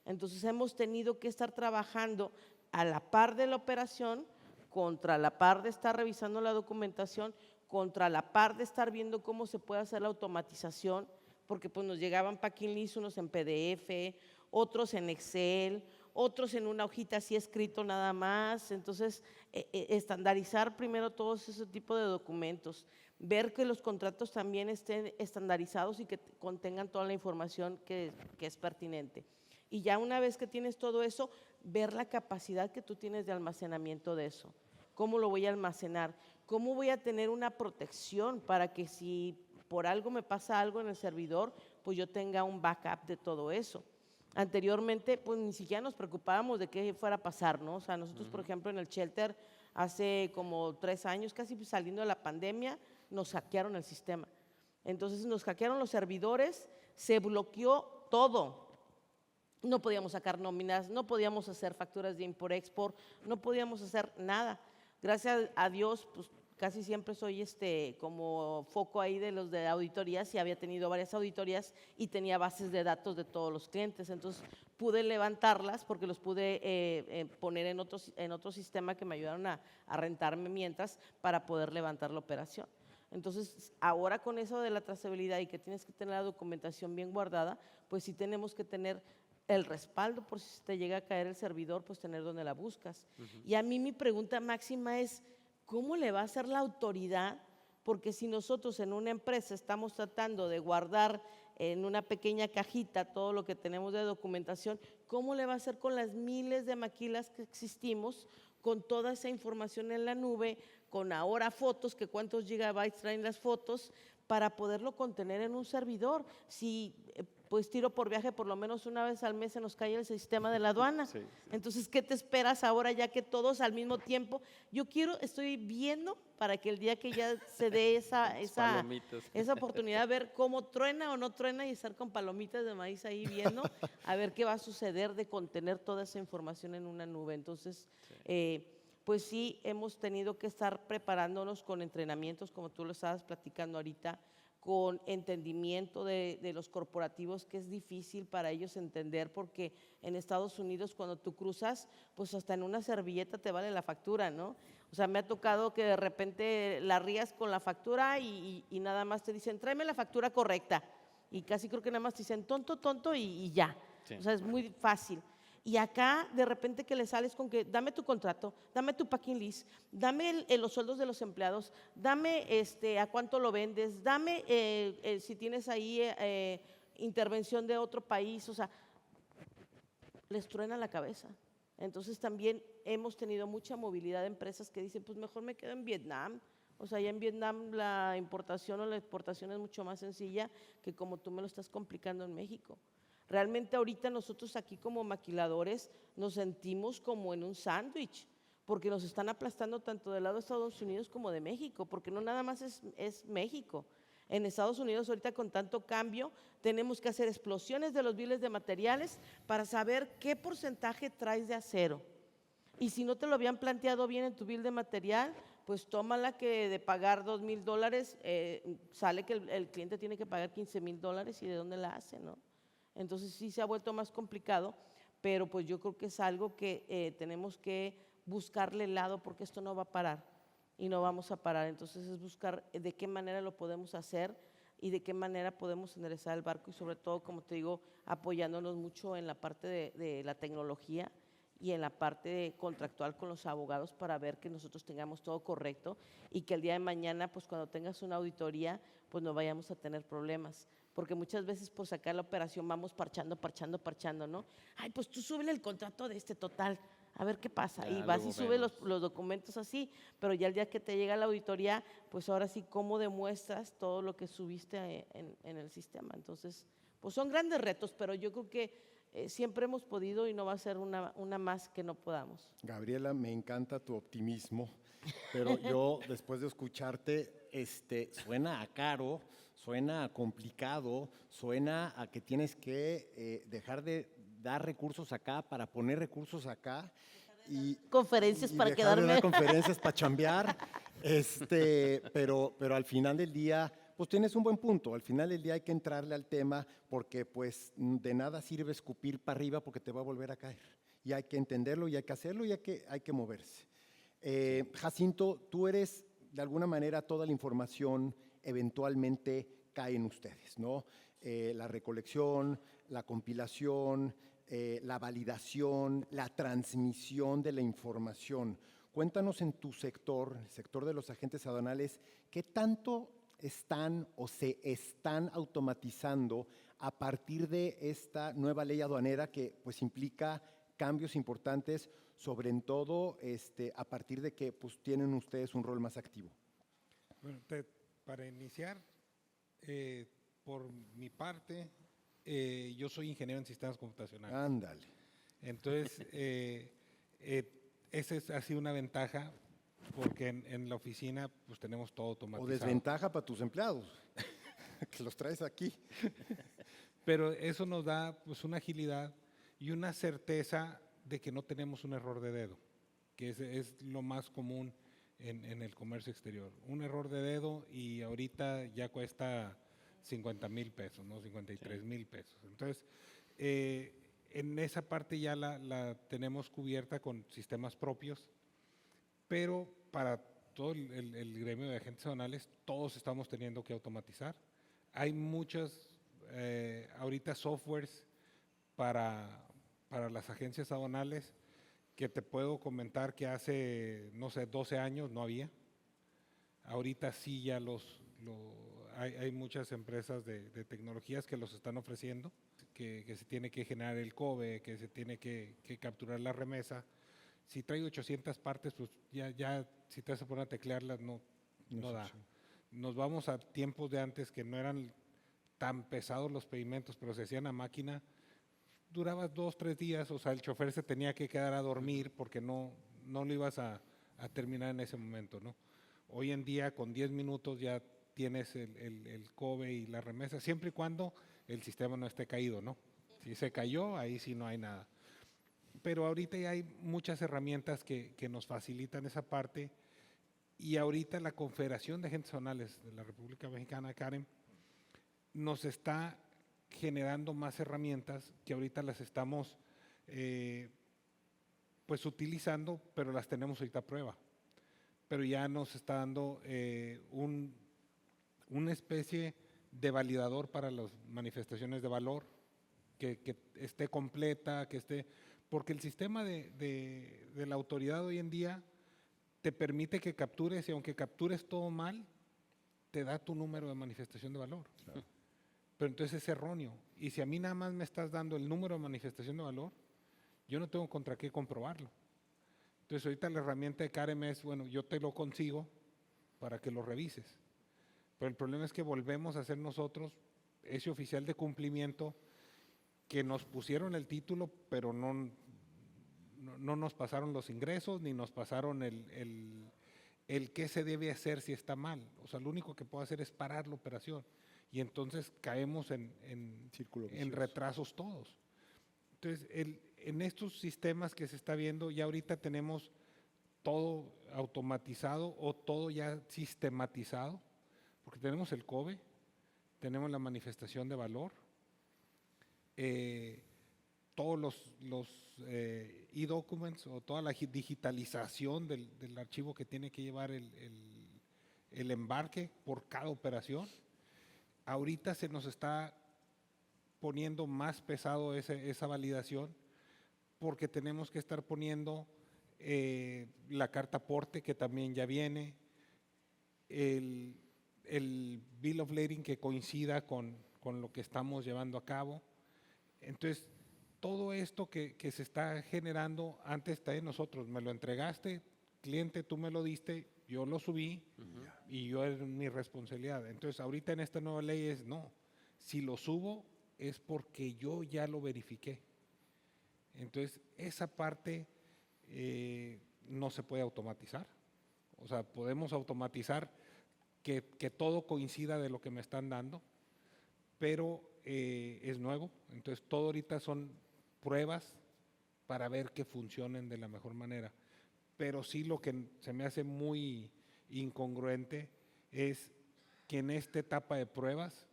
Entonces hemos tenido que estar trabajando a la par de la operación, contra la par de estar revisando la documentación, contra la par de estar viendo cómo se puede hacer la automatización, porque pues nos llegaban packing list, unos en PDF, otros en Excel, otros en una hojita así escrito nada más. Entonces, estandarizar primero todos ese tipo de documentos, ver que los contratos también estén estandarizados y que contengan toda la información que es pertinente. Y ya una vez que tienes todo eso, ver la capacidad que tú tienes de almacenamiento de eso. ¿Cómo lo voy a almacenar? ¿Cómo voy a tener una protección para que si por algo me pasa algo en el servidor, pues yo tenga un backup de todo eso? Anteriormente, pues ni siquiera nos preocupábamos de qué fuera a pasar, ¿no? O sea, nosotros, por ejemplo, en el shelter, hace como 3 años, casi saliendo de la pandemia, nos hackearon el sistema. Entonces nos hackearon los servidores, se bloqueó todo. No podíamos sacar nóminas, no podíamos hacer facturas de import-export, no podíamos hacer nada. Gracias a Dios, pues casi siempre soy como foco ahí de los de auditorías y había tenido varias auditorías y tenía bases de datos de todos los clientes. Entonces pude levantarlas porque los pude poner en otro sistema que me ayudaron a rentarme mientras para poder levantar la operación. Entonces, ahora con eso de la trazabilidad y que tienes que tener la documentación bien guardada, pues sí tenemos que tener el respaldo por si te llega a caer el servidor, pues tener donde la buscas. Y a mí mi pregunta máxima es, ¿cómo le va a hacer la autoridad? Porque si nosotros en una empresa estamos tratando de guardar en una pequeña cajita todo lo que tenemos de documentación, ¿cómo le va a hacer con las miles de maquilas que existimos, con toda esa información en la nube, con ahora fotos, que cuántos gigabytes traen las fotos, para poderlo contener en un servidor? Si pues tiro por viaje por lo menos una vez al mes se nos cae el sistema de la aduana. Sí, sí. Entonces, ¿qué te esperas ahora ya que todos al mismo tiempo? Estoy viendo para que el día que ya se dé Palomitas. esa oportunidad de ver cómo truena o no truena y estar con palomitas de maíz ahí viendo, a ver qué va a suceder de contener toda esa información en una nube. Entonces, pues sí, hemos tenido que estar preparándonos con entrenamientos, como tú lo estabas platicando ahorita, con entendimiento de los corporativos, que es difícil para ellos entender, porque en Estados Unidos cuando tú cruzas, pues hasta en una servilleta te vale la factura, ¿no? O sea, me ha tocado que de repente la rías con la factura y nada más te dicen, tráeme la factura correcta. Y casi creo que nada más te dicen tonto, tonto y ya. Sí. O sea, es muy fácil. Y acá de repente que le sales con que dame tu contrato, dame tu packing list, dame los sueldos de los empleados, dame a cuánto lo vendes, dame si tienes ahí intervención de otro país, o sea, les truena la cabeza. Entonces también hemos tenido mucha movilidad de empresas que dicen, pues mejor me quedo en Vietnam. O sea, ya en Vietnam la importación o la exportación es mucho más sencilla que como tú me lo estás complicando en México. Realmente ahorita nosotros aquí como maquiladores nos sentimos como en un sándwich, porque nos están aplastando tanto del lado de Estados Unidos como de México, porque no nada más es México. En Estados Unidos ahorita con tanto cambio tenemos que hacer explosiones de los biles de materiales para saber qué porcentaje traes de acero. Y si no te lo habían planteado bien en tu bill de material, pues tómala que de pagar $2,000 sale que el cliente tiene que pagar $15,000 y de dónde la hace, ¿no? Entonces sí se ha vuelto más complicado, pero pues yo creo que es algo que tenemos que buscarle el lado, porque esto no va a parar y no vamos a parar. Entonces es buscar de qué manera lo podemos hacer y de qué manera podemos enderezar el barco y sobre todo, como te digo, apoyándonos mucho en la parte de la tecnología y en la parte contractual con los abogados para ver que nosotros tengamos todo correcto y que el día de mañana, pues cuando tengas una auditoría, pues no vayamos a tener problemas. Porque muchas veces por sacar la operación vamos parchando, ¿no? Ay, pues tú súbele el contrato de total, a ver qué pasa. Ya, Y vas luego y subes vemos. los documentos así, pero ya el día que te llega la auditoría, pues ahora sí, ¿cómo demuestras todo lo que subiste en el sistema? Entonces, pues son grandes retos, pero yo creo que siempre hemos podido y no va a ser una más que no podamos. Gabriela, me encanta tu optimismo, pero yo después de escucharte, suena a caro, suena a complicado, suena a que tienes que dejar de dar recursos acá para poner recursos acá y Conferencias para dejar de quedarme. dar conferencias para chambear, pero al final del día, pues tienes un buen punto. Al final del día hay que entrarle al tema porque pues de nada sirve escupir para arriba porque te va a volver a caer. Y hay que entenderlo y hay que hacerlo y hay que moverse. Jacinto, tú eres de alguna manera toda la información eventualmente cae en ustedes, ¿no? La recolección, la compilación, la validación, la transmisión de la información. Cuéntanos en tu sector, el sector de los agentes aduanales, ¿qué tanto están o se están automatizando a partir de esta nueva ley aduanera que pues implica cambios importantes, sobre todo a partir de que pues tienen ustedes un rol más activo? Bueno, para iniciar, por mi parte, yo soy ingeniero en sistemas computacionales. Ándale. Entonces, esa ha sido una ventaja porque en la oficina pues tenemos todo O automatizado. desventaja para tus empleados, que los traes aquí. Pero eso nos da pues una agilidad y una certeza de que no tenemos un error de dedo, que es lo más común en el comercio exterior. Un error de dedo y ahorita ya cuesta 50,000 pesos, ¿no? 53,000 pesos. Entonces, en esa parte ya la tenemos cubierta con sistemas propios, pero para todo el gremio de agentes aduanales, todos estamos teniendo que automatizar. Hay muchos ahorita softwares para las agencias aduanales que te puedo comentar que hace, no sé, 12 años no había. Ahorita sí ya hay muchas empresas de tecnologías que los están ofreciendo, que se tiene que generar el COBE, que se tiene que capturar la remesa. Si trae 800 partes, pues ya si te vas a poner a teclearlas, no da. Nos vamos a tiempos de antes que no eran tan pesados los pedimentos, pero se hacían a máquina. Duraba 2, 3 días, o sea, el chofer se tenía que quedar a dormir porque no lo ibas a terminar en ese momento, ¿no? Hoy en día, con 10 minutos ya tienes el COBE y la remesa, siempre y cuando el sistema no esté caído, ¿no? Si se cayó, ahí sí no hay nada. Pero ahorita ya hay muchas herramientas que nos facilitan esa parte y ahorita la Confederación de Agentes Aduanales de la República Mexicana, Karen, nos está generando más herramientas que ahorita las estamos pues utilizando, pero las tenemos ahorita a prueba. Pero ya nos está dando una especie de validador para las manifestaciones de valor, que esté completa, que esté… Porque el sistema de la autoridad hoy en día te permite que captures, y aunque captures todo mal, te da tu número de manifestación de valor. Claro. Pero entonces es erróneo. Y si a mí nada más me estás dando el número de manifestación de valor, yo no tengo contra qué comprobarlo. Entonces ahorita la herramienta de Karen es, bueno, yo te lo consigo para que lo revises. Pero el problema es que volvemos a ser nosotros ese oficial de cumplimiento que nos pusieron el título, pero no nos pasaron los ingresos, ni nos pasaron el qué se debe hacer si está mal. O sea, lo único que puedo hacer es parar la operación. Y entonces caemos en retrasos todos. Entonces, en estos sistemas que se está viendo, ya ahorita tenemos todo automatizado o todo ya sistematizado, porque tenemos el COBE, tenemos la manifestación de valor, todos los e-documents o toda la digitalización del archivo que tiene que llevar el embarque por cada operación. Ahorita se nos está poniendo más pesado esa validación porque tenemos que estar poniendo la carta aporte que también ya viene, el bill of lading que coincida con lo que estamos llevando a cabo. Entonces, todo esto que se está generando antes está de nosotros. Me lo entregaste, cliente, tú me lo diste, yo lo subí y yo es mi responsabilidad. Entonces, ahorita en esta nueva ley es no. Si lo subo es porque yo ya lo verifiqué. Entonces, esa parte no se puede automatizar. O sea, podemos automatizar que todo coincida de lo que me están dando, pero es nuevo. Entonces, todo ahorita son pruebas para ver que funcionen de la mejor manera. Pero sí lo que se me hace muy incongruente es que en esta etapa de pruebas,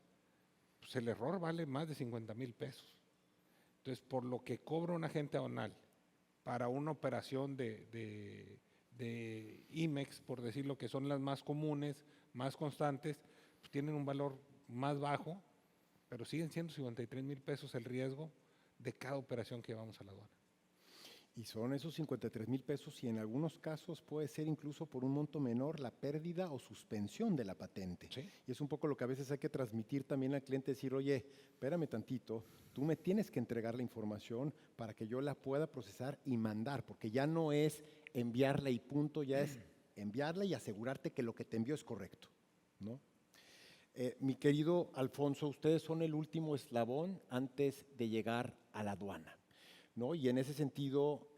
pues el error vale más de 50,000 pesos. Entonces, por lo que cobra un agente aduanal para una operación de IMEX, por decirlo, que son las más comunes, más constantes, pues tienen un valor más bajo, pero siguen siendo 53,000 pesos el riesgo de cada operación que llevamos a la aduana. Y son esos 53,000 pesos y en algunos casos puede ser incluso por un monto menor la pérdida o suspensión de la patente. ¿Sí? Y es un poco lo que a veces hay que transmitir también al cliente, decir, oye, espérame tantito, tú me tienes que entregar la información para que yo la pueda procesar y mandar, porque ya no es enviarla y punto, ya es enviarla y asegurarte que lo que te envió es correcto, ¿no? Mi querido Alfonso, ustedes son el último eslabón antes de llegar a la aduana, ¿no? Y en ese sentido,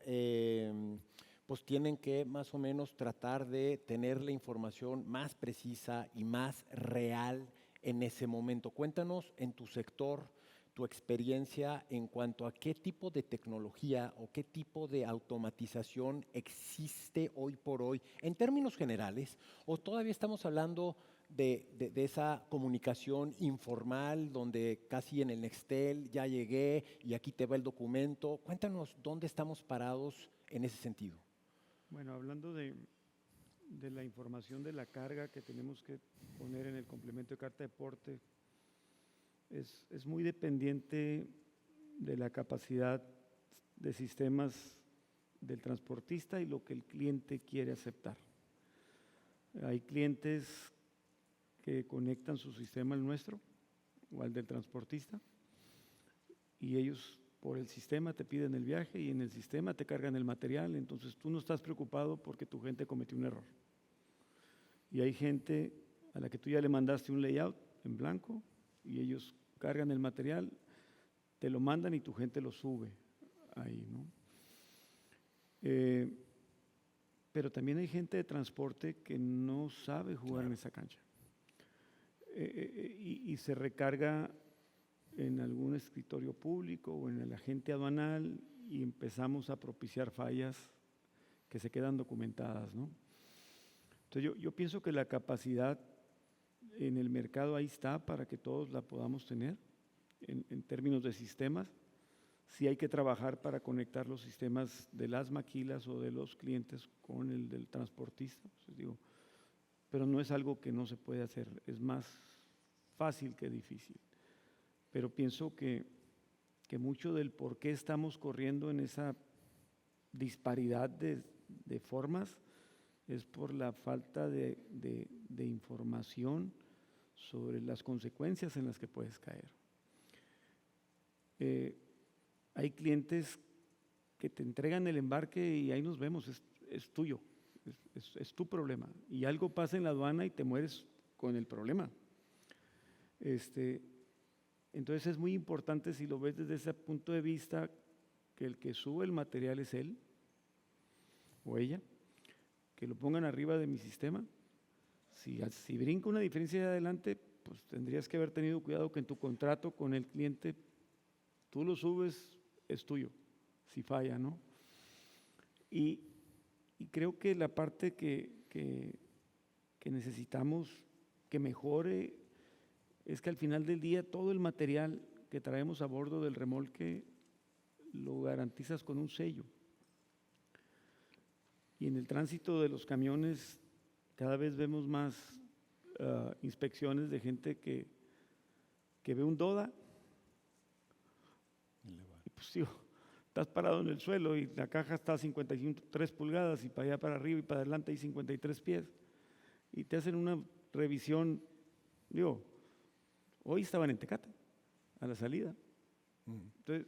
pues tienen que más o menos tratar de tener la información más precisa y más real en ese momento. Cuéntanos en tu sector, tu experiencia en cuanto a qué tipo de tecnología o qué tipo de automatización existe hoy por hoy, en términos generales, o todavía estamos hablando de esa comunicación informal donde casi en el Nextel ya llegué y aquí te va el documento. Cuéntanos dónde estamos parados en ese sentido. Bueno, hablando de la información de la carga que tenemos que poner en el complemento de carta de porte, es muy dependiente de la capacidad de sistemas del transportista y lo que el cliente quiere aceptar. Hay clientes que conectan su sistema al nuestro o al del transportista y ellos por el sistema te piden el viaje y en el sistema te cargan el material, entonces tú no estás preocupado porque tu gente cometió un error. Y hay gente a la que tú ya le mandaste un layout en blanco y ellos cargan el material, te lo mandan y tu gente lo sube ahí, ¿no? Pero también hay gente de transporte que no sabe jugar en esa cancha y se recarga en algún escritorio público o en el agente aduanal y empezamos a propiciar fallas que se quedan documentadas, ¿no? Entonces yo pienso que la capacidad en el mercado ahí está para que todos la podamos tener en términos de sistemas. Sí hay que trabajar para conectar los sistemas de las maquilas o de los clientes con el del transportista, pues digo, pero no es algo que no se puede hacer, es más fácil que difícil. Pero pienso que mucho del por qué estamos corriendo en esa disparidad de formas es por la falta de información sobre las consecuencias en las que puedes caer. Hay clientes que te entregan el embarque y ahí nos vemos, es tuyo, es tu problema. Y algo pasa en la aduana y te mueres con el problema. Entonces es muy importante, si lo ves desde ese punto de vista, que el que sube el material es él o ella, que lo pongan arriba de mi sistema. Si brinca una diferencia de adelante, pues tendrías que haber tenido cuidado que en tu contrato con el cliente tú lo subes, es tuyo, si falla, ¿no? Y creo que la parte que necesitamos que mejore es que al final del día todo el material que traemos a bordo del remolque lo garantizas con un sello. Y en el tránsito de los camiones cada vez vemos más inspecciones de gente que ve un DODA y pues digo, estás parado en el suelo y la caja está a 53 pulgadas y para allá para arriba y para adelante hay 53 pies y te hacen una revisión, digo, hoy estaban en Tecate a la salida. Entonces,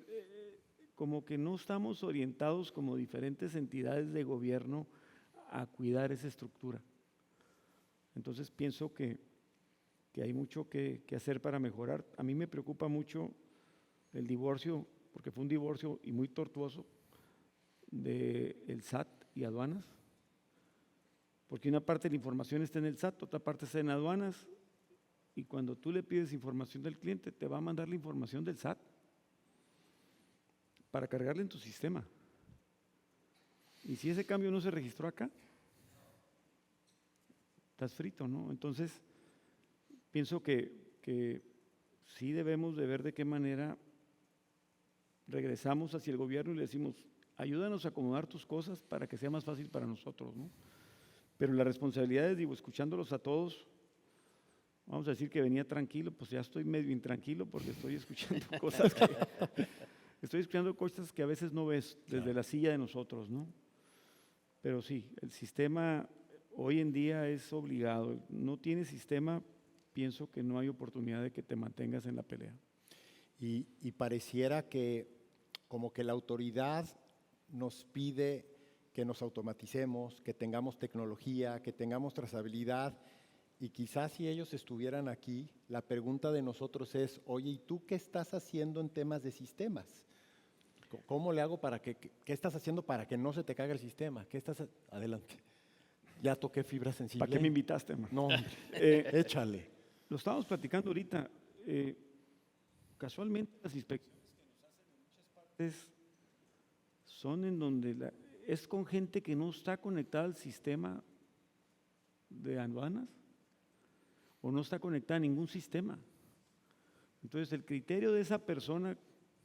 como que no estamos orientados como diferentes entidades de gobierno a cuidar esa estructura. Entonces pienso que hay mucho que hacer para mejorar. A mí me preocupa mucho el divorcio, porque fue un divorcio y muy tortuoso del SAT y aduanas, porque una parte de la información está en el SAT, otra parte está en aduanas, y cuando tú le pides información del cliente, te va a mandar la información del SAT para cargarle en tu sistema. Y si ese cambio no se registró acá, estás frito, ¿no? Entonces, pienso que sí debemos de ver de qué manera regresamos hacia el gobierno y le decimos, ayúdanos a acomodar tus cosas para que sea más fácil para nosotros, ¿no? Pero la responsabilidad es, digo, escuchándolos a todos, vamos a decir que venía tranquilo, pues ya estoy medio intranquilo porque estoy escuchando cosas que a veces no ves desde la silla de nosotros, ¿no? Pero sí, el sistema hoy en día es obligado. No tienes sistema, pienso que no hay oportunidad de que te mantengas en la pelea. Y pareciera que como que la autoridad nos pide que nos automaticemos, que tengamos tecnología, que tengamos trazabilidad, Y quizás si ellos estuvieran aquí, la pregunta de nosotros es, oye, ¿y tú qué estás haciendo en temas de sistemas? ¿Cómo le hago para qué estás haciendo para que no se te caiga el sistema? Adelante. Ya toqué fibra sensible. ¿Para qué me invitaste, man? No, hombre, échale. Lo estábamos platicando ahorita. Casualmente las inspecciones que nos hacen en muchas partes son en donde es con gente que no está conectada al sistema de aduanas o no está conectada a ningún sistema. Entonces el criterio de esa persona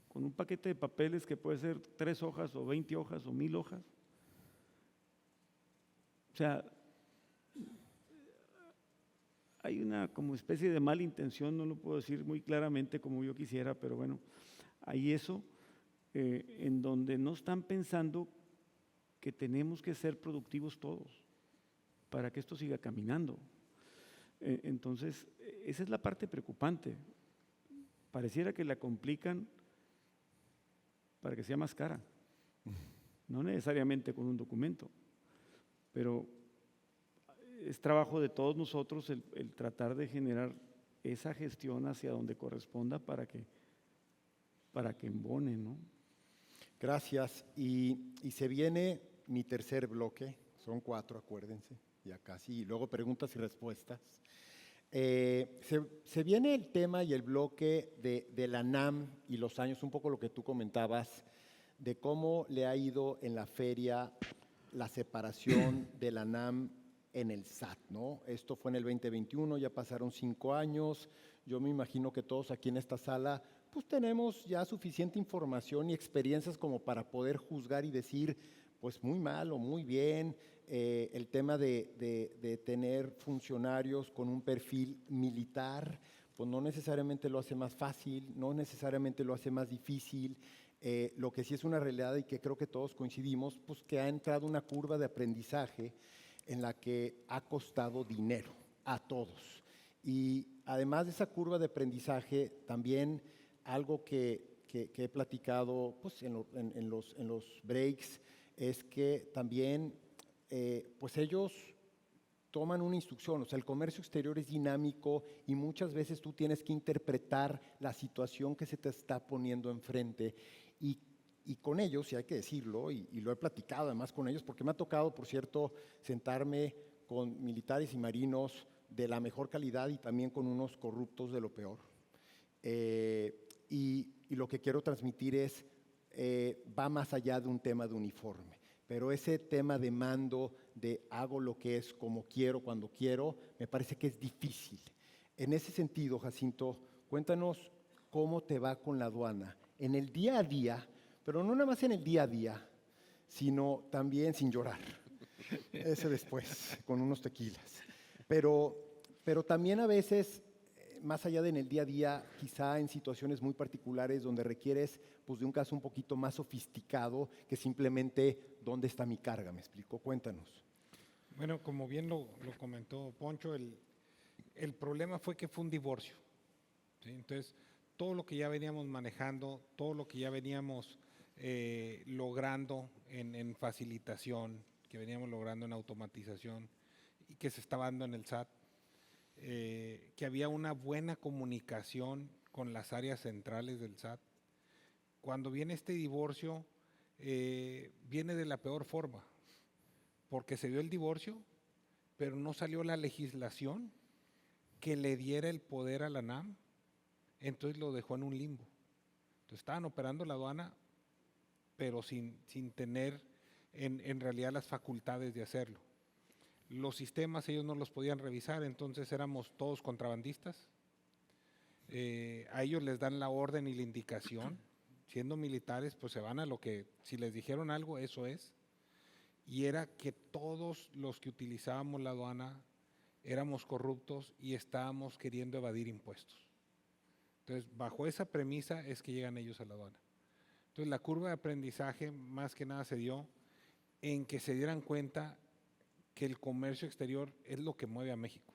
con un paquete de papeles que puede ser 3 hojas o 20 hojas o 1000 hojas, o sea, hay una como especie de mala intención, no lo puedo decir muy claramente como yo quisiera, pero bueno, hay eso en donde no están pensando que tenemos que ser productivos todos para que esto siga caminando. Entonces, esa es la parte preocupante. Pareciera que la complican para que sea más cara, no necesariamente con un documento, pero es trabajo de todos nosotros el tratar de generar esa gestión hacia donde corresponda para que embone, ¿no? Gracias. Y se viene mi tercer bloque, son 4, acuérdense, ya casi, y luego preguntas y respuestas. Se viene el tema y el bloque de la NAM y los años, un poco lo que tú comentabas, de cómo le ha ido en la feria la separación de la NAM en el SAT, ¿no? Esto fue en el 2021, ya pasaron 5 años, yo me imagino que todos aquí en esta sala pues tenemos ya suficiente información y experiencias como para poder juzgar y decir pues muy mal o muy bien. El tema de tener funcionarios con un perfil militar, pues no necesariamente lo hace más fácil, no necesariamente lo hace más difícil. Lo que sí es una realidad y que creo que todos coincidimos, pues que ha entrado una curva de aprendizaje en la que ha costado dinero a todos. Y además de esa curva de aprendizaje, también algo que he platicado pues, en los breaks es que también pues ellos toman una instrucción, o sea, el comercio exterior es dinámico y muchas veces tú tienes que interpretar la situación que se te está poniendo enfrente y con ellos, y hay que decirlo, y lo he platicado además con ellos, porque me ha tocado, por cierto, sentarme con militares y marinos de la mejor calidad y también con unos corruptos de lo peor. Y lo que quiero transmitir es, va más allá de un tema de uniforme, pero ese tema de mando, de hago lo que es como quiero, cuando quiero, me parece que es difícil. En ese sentido, Jacinto, cuéntanos cómo te va con la aduana en el día a día, pero no nada más en el día a día, sino también sin llorar. Ese después, con unos tequilas. Pero también a veces, más allá de en el día a día, quizá en situaciones muy particulares donde requieres pues, de un caso un poquito más sofisticado que simplemente ¿dónde está mi carga? ¿Me explico? Cuéntanos. Bueno, como bien lo comentó Poncho, el problema fue que fue un divorcio, ¿sí? Entonces, todo lo que ya veníamos manejando, todo lo que ya veníamos logrando en facilitación, que veníamos logrando en automatización y que se estaba dando en el SAT, que había una buena comunicación con las áreas centrales del SAT. Cuando viene este divorcio, viene de la peor forma, porque se dio el divorcio, pero no salió la legislación que le diera el poder a la NAM, entonces lo dejó en un limbo. Entonces estaban operando la aduana, pero sin tener en realidad las facultades de hacerlo. Los sistemas ellos no los podían revisar, entonces éramos todos contrabandistas. A ellos les dan la orden y la indicación, siendo militares, pues se van a lo que, si les dijeron algo, eso es. Y era que todos los que utilizábamos la aduana éramos corruptos y estábamos queriendo evadir impuestos. Entonces, bajo esa premisa es que llegan ellos a la aduana. Entonces, la curva de aprendizaje más que nada se dio en que se dieran cuenta que el comercio exterior es lo que mueve a México.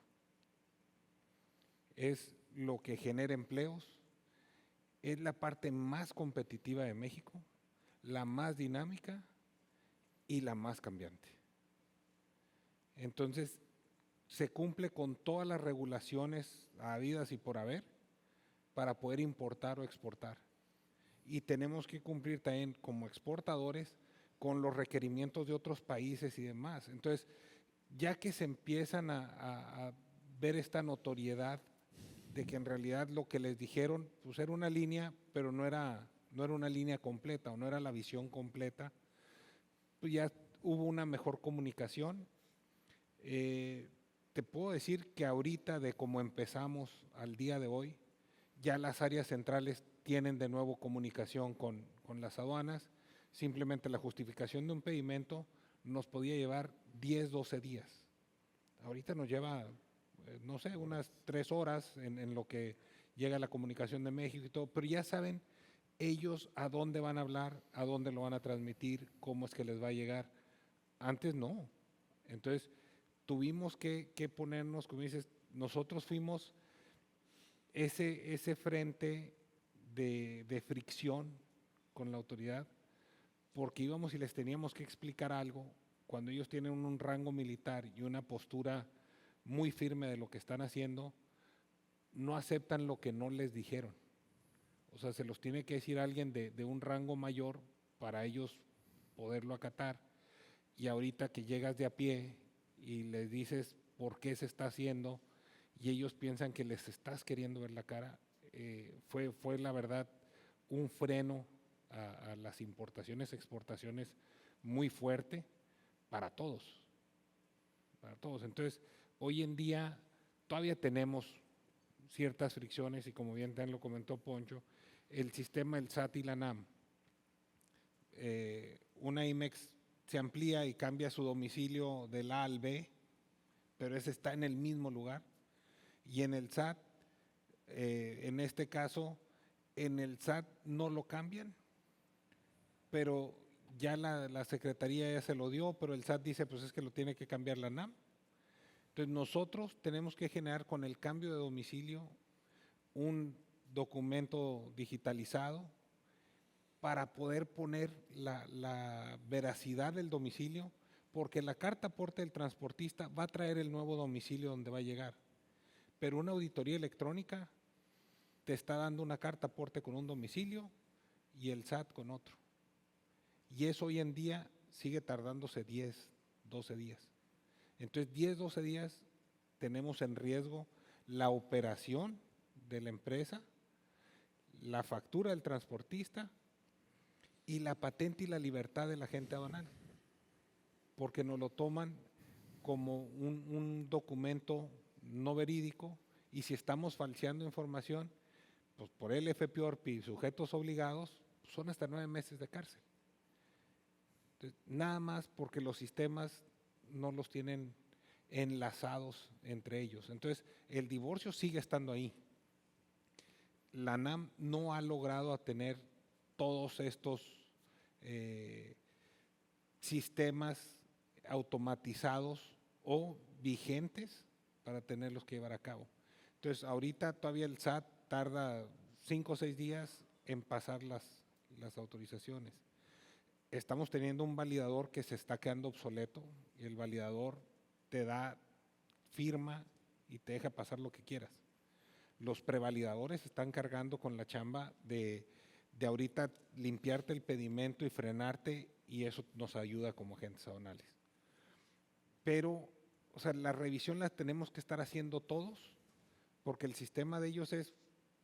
Es lo que genera empleos, es la parte más competitiva de México, la más dinámica y la más cambiante. Entonces, se cumple con todas las regulaciones habidas y por haber para poder importar o exportar. Y tenemos que cumplir también como exportadores con los requerimientos de otros países y demás. Entonces, ya que se empiezan a ver esta notoriedad de que en realidad lo que les dijeron pues era una línea, pero no era una línea completa o no era la visión completa, pues ya hubo una mejor comunicación. Te puedo decir que ahorita, de cómo empezamos al día de hoy, ya las áreas centrales tienen de nuevo comunicación con las aduanas. Simplemente la justificación de un pedimento nos podía llevar 10, 12 días. Ahorita nos lleva, no sé, unas 3 horas en lo que llega la comunicación de México y todo, pero ya saben ellos a dónde van a hablar, a dónde lo van a transmitir, cómo es que les va a llegar. Antes no. Entonces, tuvimos que ponernos, como dices, nosotros fuimos ese frente de fricción con la autoridad, porque íbamos y les teníamos que explicar algo cuando ellos tienen un rango militar y una postura muy firme de lo que están haciendo, no aceptan lo que no les dijeron. O sea, se los tiene que decir alguien de un rango mayor para ellos poderlo acatar. Y ahorita que llegas de a pie y les dices por qué se está haciendo y ellos piensan que les estás queriendo ver la cara, fue la verdad un freno a las importaciones, exportaciones muy fuerte para todos, para todos. Entonces, hoy en día todavía tenemos ciertas fricciones y como bien también lo comentó Poncho, el sistema, el SAT y la NAM, una IMEX se amplía y cambia su domicilio del A al B, pero ese está en el mismo lugar. Y en el SAT, en este caso, en el SAT no lo cambian, pero ya la Secretaría ya se lo dio, pero el SAT dice, pues es que lo tiene que cambiar la NAM. Entonces nosotros tenemos que generar con el cambio de domicilio un documento digitalizado para poder poner la veracidad del domicilio, porque la carta aporte del transportista va a traer el nuevo domicilio donde va a llegar, pero una auditoría electrónica te está dando una carta aporte con un domicilio y el SAT con otro. Y eso hoy en día sigue tardándose 10, 12 días. Entonces, 10, 12 días tenemos en riesgo la operación de la empresa, la factura del transportista y la patente y la libertad del agente aduanal, porque nos lo toman como un documento no verídico y si estamos falseando información, pues por el FPORPI y sujetos obligados, pues son hasta 9 meses de cárcel. Entonces, nada más porque los sistemas no los tienen enlazados entre ellos. Entonces, el divorcio sigue estando ahí. La NAM no ha logrado tener todos estos sistemas automatizados o vigentes para tenerlos que llevar a cabo. Entonces, ahorita todavía el SAT tarda 5 o 6 días en pasar las autorizaciones. Estamos teniendo un validador que se está quedando obsoleto y el validador te da firma y te deja pasar lo que quieras. Los prevalidadores están cargando con la chamba de ahorita limpiarte el pedimento y frenarte y eso nos ayuda como agentes aduanales. Pero, o sea, la revisión la tenemos que estar haciendo todos porque el sistema de ellos es,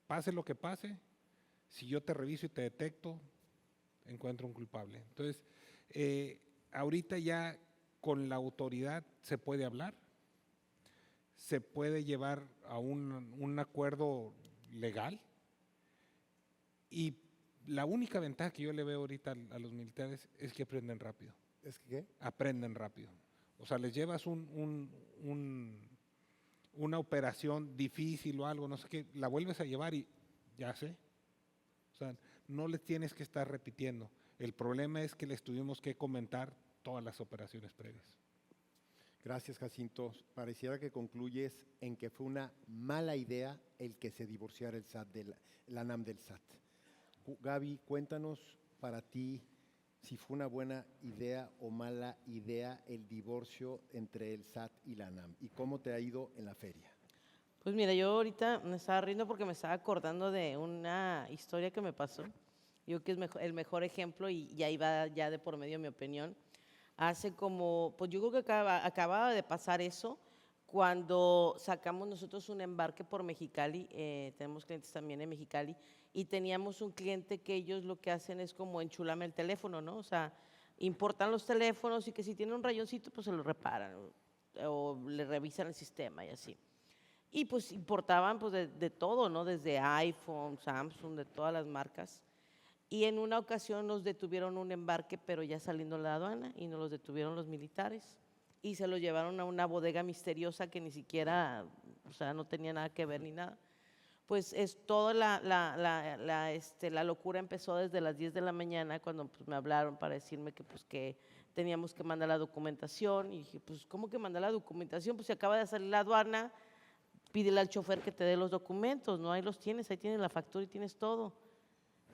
pase lo que pase, si yo te reviso y te detecto, encuentro un culpable. Entonces, ahorita ya con la autoridad se puede hablar, se puede llevar a un acuerdo legal y la única ventaja que yo le veo ahorita a los militares es que aprenden rápido. ¿Es que qué? Aprenden rápido. O sea, les llevas una operación difícil o algo, no sé qué, la vuelves a llevar y ya sé. O sea, no les tienes que estar repitiendo. El problema es que les tuvimos que comentar todas las operaciones previas. Gracias, Jacinto. Pareciera que concluyes en que fue una mala idea el que se divorciara el SAT la NAM del SAT. Gaby, cuéntanos para ti si fue una buena idea o mala idea el divorcio entre el SAT y la ANAM y cómo te ha ido en la feria. Pues mira, yo ahorita me estaba riendo porque me estaba acordando de una historia que me pasó. Yo creo que es el mejor ejemplo y ahí va ya de por medio mi opinión. Hace como, pues yo creo que acababa de pasar eso cuando sacamos nosotros un embarque por Mexicali, tenemos clientes también en Mexicali, y teníamos un cliente que ellos lo que hacen es como enchulame el teléfono, ¿no? O sea, importan los teléfonos y que si tiene un rayoncito, pues se lo reparan o le revisan el sistema y así. Y pues importaban pues de todo, ¿no? Desde iPhone, Samsung, de todas las marcas. Y en una ocasión nos detuvieron un embarque, pero ya saliendo de la aduana, y nos los detuvieron los militares. Y se lo llevaron a una bodega misteriosa que ni siquiera, o sea, no tenía nada que ver ni nada. Pues es toda la locura empezó desde las 10 de la mañana cuando pues, me hablaron para decirme que, pues, que teníamos que mandar la documentación. Y dije, pues, ¿cómo que mandar la documentación? Pues se acaba de salir la aduana, pídele al chofer que te dé los documentos, ¿no? Ahí los tienes, ahí tienes la factura y tienes todo.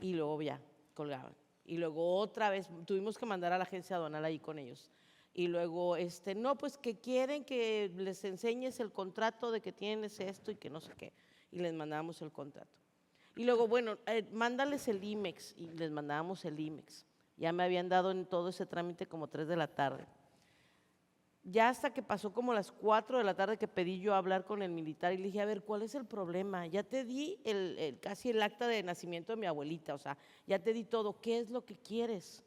Y luego ya, colgaban. Y luego otra vez tuvimos que mandar a la agencia aduanal ahí con ellos. Y luego, no, pues que quieren que les enseñes el contrato de que tienes esto y que no sé qué. Y les mandábamos el contrato. Y luego, bueno, mándales el IMEX. Y les mandábamos el IMEX. Ya me habían dado en todo ese trámite como 3 de la tarde. Ya hasta que pasó como las 4 de la tarde que pedí yo hablar con el militar y le dije, a ver, ¿cuál es el problema? Ya te di casi el acta de nacimiento de mi abuelita, o sea, ya te di todo, ¿qué es lo que quieres?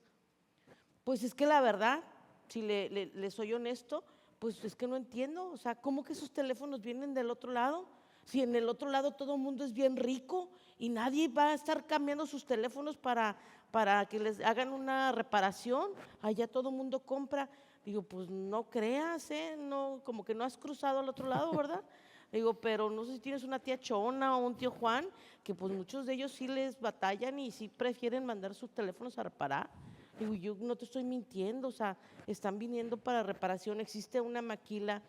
Pues es que la verdad, si le soy honesto, pues es que no entiendo, o sea, ¿cómo que esos teléfonos vienen del otro lado? Si en el otro lado todo el mundo es bien rico y nadie va a estar cambiando sus teléfonos para que les hagan una reparación, allá todo el mundo compra. Digo, pues no creas, no, como que no has cruzado al otro lado, ¿verdad? Digo, pero no sé si tienes una tía Chona o un tío Juan, que pues muchos de ellos sí les batallan y sí prefieren mandar sus teléfonos a reparar. Digo, yo no te estoy mintiendo, o sea, están viniendo para reparación, existe una maquila,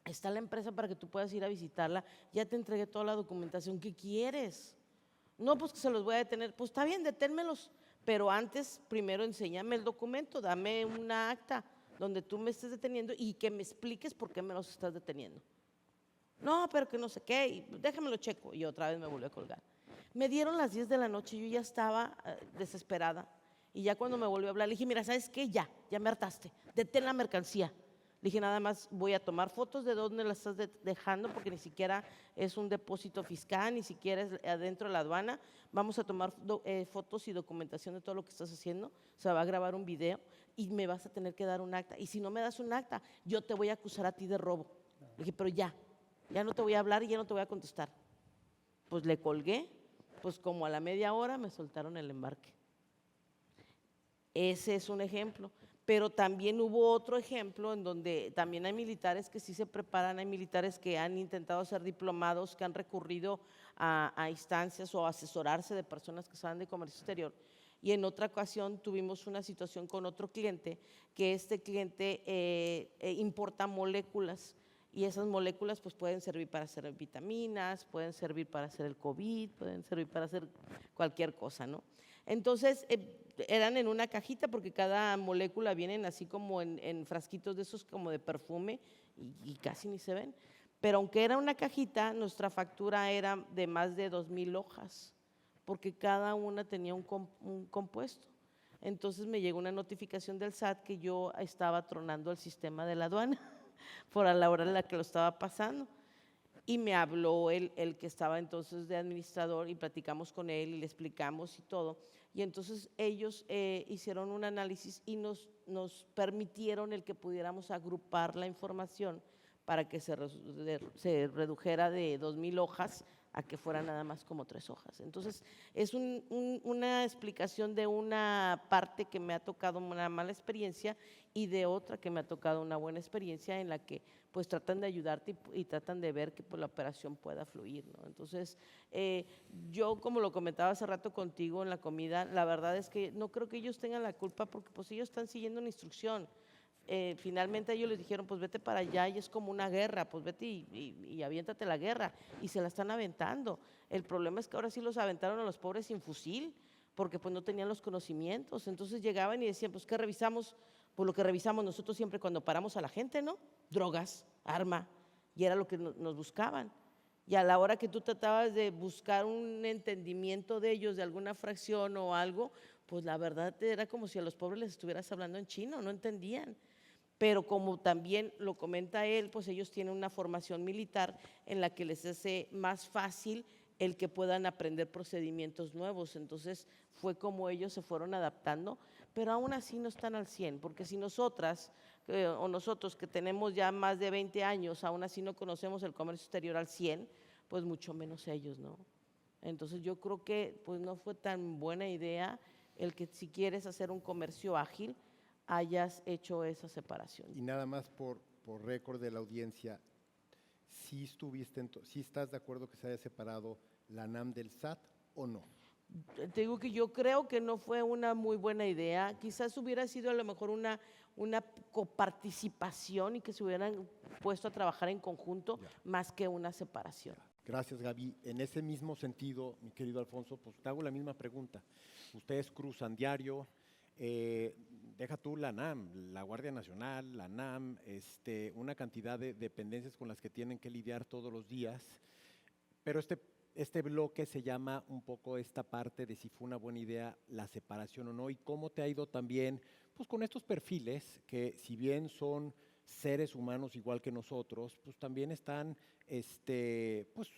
está la empresa para que tú puedas ir a visitarla, ya te entregué toda la documentación, ¿qué quieres? No, pues que se los voy a detener, pues está bien, deténmelos, pero antes primero enséñame el documento, dame una acta donde tú me estés deteniendo y que me expliques por qué me los estás deteniendo. No, pero que no sé qué, y déjamelo checo. Y otra vez me volvió a colgar. Me dieron las 10 de la noche, yo ya estaba desesperada. Y ya cuando me volvió a hablar, le dije, mira, ¿sabes qué? Ya me hartaste, detén la mercancía. Le dije, nada más voy a tomar fotos de dónde la estás dejando, porque ni siquiera es un depósito fiscal, ni siquiera es adentro de la aduana. Vamos a tomar fotos y documentación de todo lo que estás haciendo. Se va a grabar un video y me vas a tener que dar un acta. Y si no me das un acta, yo te voy a acusar a ti de robo. Le dije, pero ya no te voy a hablar y ya no te voy a contestar. Pues le colgué, pues como a la media hora me soltaron el embarque. Ese es un ejemplo. Pero también hubo otro ejemplo en donde también hay militares que sí se preparan, hay militares que han intentado ser diplomados, que han recurrido a instancias o a asesorarse de personas que saben de comercio exterior. Y en otra ocasión tuvimos una situación con otro cliente, que este cliente importa moléculas y esas moléculas pues pueden servir para hacer vitaminas, pueden servir para hacer el COVID, pueden servir para hacer cualquier cosa, ¿no? Entonces, eran en una cajita porque cada molécula vienen así como en frasquitos de esos como de perfume y casi ni se ven. Pero aunque era una cajita, nuestra factura era de más de 2,000 hojas porque cada una tenía un compuesto. Entonces me llegó una notificación del SAT que yo estaba tronando el sistema de la aduana por a la hora en la que lo estaba pasando. Y me habló el que estaba entonces de administrador y platicamos con él y le explicamos y todo. Y entonces ellos hicieron un análisis y nos permitieron el que pudiéramos agrupar la información para que se redujera de 2,000 hojas a que fuera nada más como 3 hojas. Entonces, es una explicación de una parte que me ha tocado una mala experiencia y de otra que me ha tocado una buena experiencia en la que pues tratan de ayudarte y tratan de ver que pues, la operación pueda fluir, ¿no? Entonces, yo como lo comentaba hace rato contigo en la comida, la verdad es que no creo que ellos tengan la culpa porque pues ellos están siguiendo una instrucción. Finalmente ellos les dijeron, pues vete para allá y es como una guerra, pues vete y aviéntate la guerra, y se la están aventando. El problema es que ahora sí los aventaron a los pobres sin fusil, porque pues no tenían los conocimientos. Entonces llegaban y decían, pues ¿qué revisamos? Pues lo que revisamos nosotros siempre cuando paramos a la gente, ¿no? Drogas, arma, y era lo que nos buscaban. Y a la hora que tú tratabas de buscar un entendimiento de ellos, de alguna fracción o algo, pues la verdad era como si a los pobres les estuvieras hablando en chino, no entendían. Pero como también lo comenta él, pues ellos tienen una formación militar en la que les hace más fácil el que puedan aprender procedimientos nuevos. Entonces fue como ellos se fueron adaptando, pero aún así no están al 100, porque si nosotras o nosotros que tenemos ya más de 20 años, aún así no conocemos el comercio exterior al 100, pues mucho menos ellos, ¿no? Entonces yo creo que pues no fue tan buena idea el que si quieres hacer un comercio ágil, hayas hecho esa separación. Y nada más por récord de la audiencia, ¿sí estás de acuerdo que se haya separado la ANAM del SAT o no? Te digo que yo creo que no fue una muy buena idea, quizás hubiera sido a lo mejor una coparticipación y que se hubieran puesto a trabajar en conjunto más que una separación. Gracias, Gaby. En ese mismo sentido, mi querido Alfonso, pues te hago la misma pregunta. Ustedes cruzan diario, deja tú la ANAM, la Guardia Nacional, la ANAM, una cantidad de dependencias con las que tienen que lidiar todos los días, pero este bloque se llama un poco esta parte de si fue una buena idea la separación o no, y cómo te ha ido también pues con estos perfiles que si bien son seres humanos igual que nosotros, pues también están pues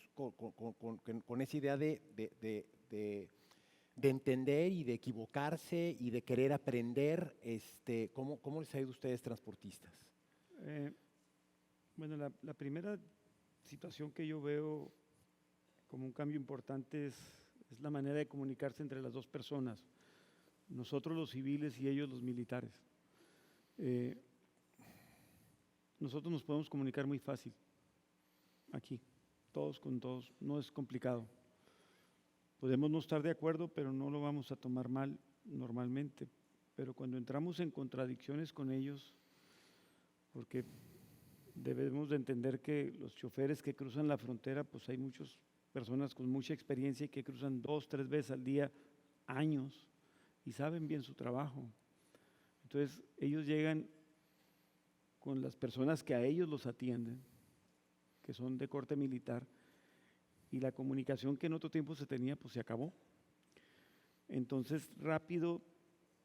con esa idea de entender y de equivocarse y de querer aprender. ¿Cómo les ha ido a ustedes transportistas? Bueno, la primera situación que yo veo como un cambio importante es la manera de comunicarse entre las dos personas, nosotros los civiles y ellos los militares. Nosotros nos podemos comunicar muy fácil, aquí, todos con todos, no es complicado. Podemos no estar de acuerdo, pero no lo vamos a tomar mal normalmente. Pero cuando entramos en contradicciones con ellos, porque debemos de entender que los choferes que cruzan la frontera, pues hay muchas personas con mucha experiencia y que cruzan 2, 3 veces al día, años, y saben bien su trabajo. Entonces, ellos llegan con las personas que a ellos los atienden, que son de corte militar, y la comunicación que en otro tiempo se tenía, pues se acabó. Entonces, rápido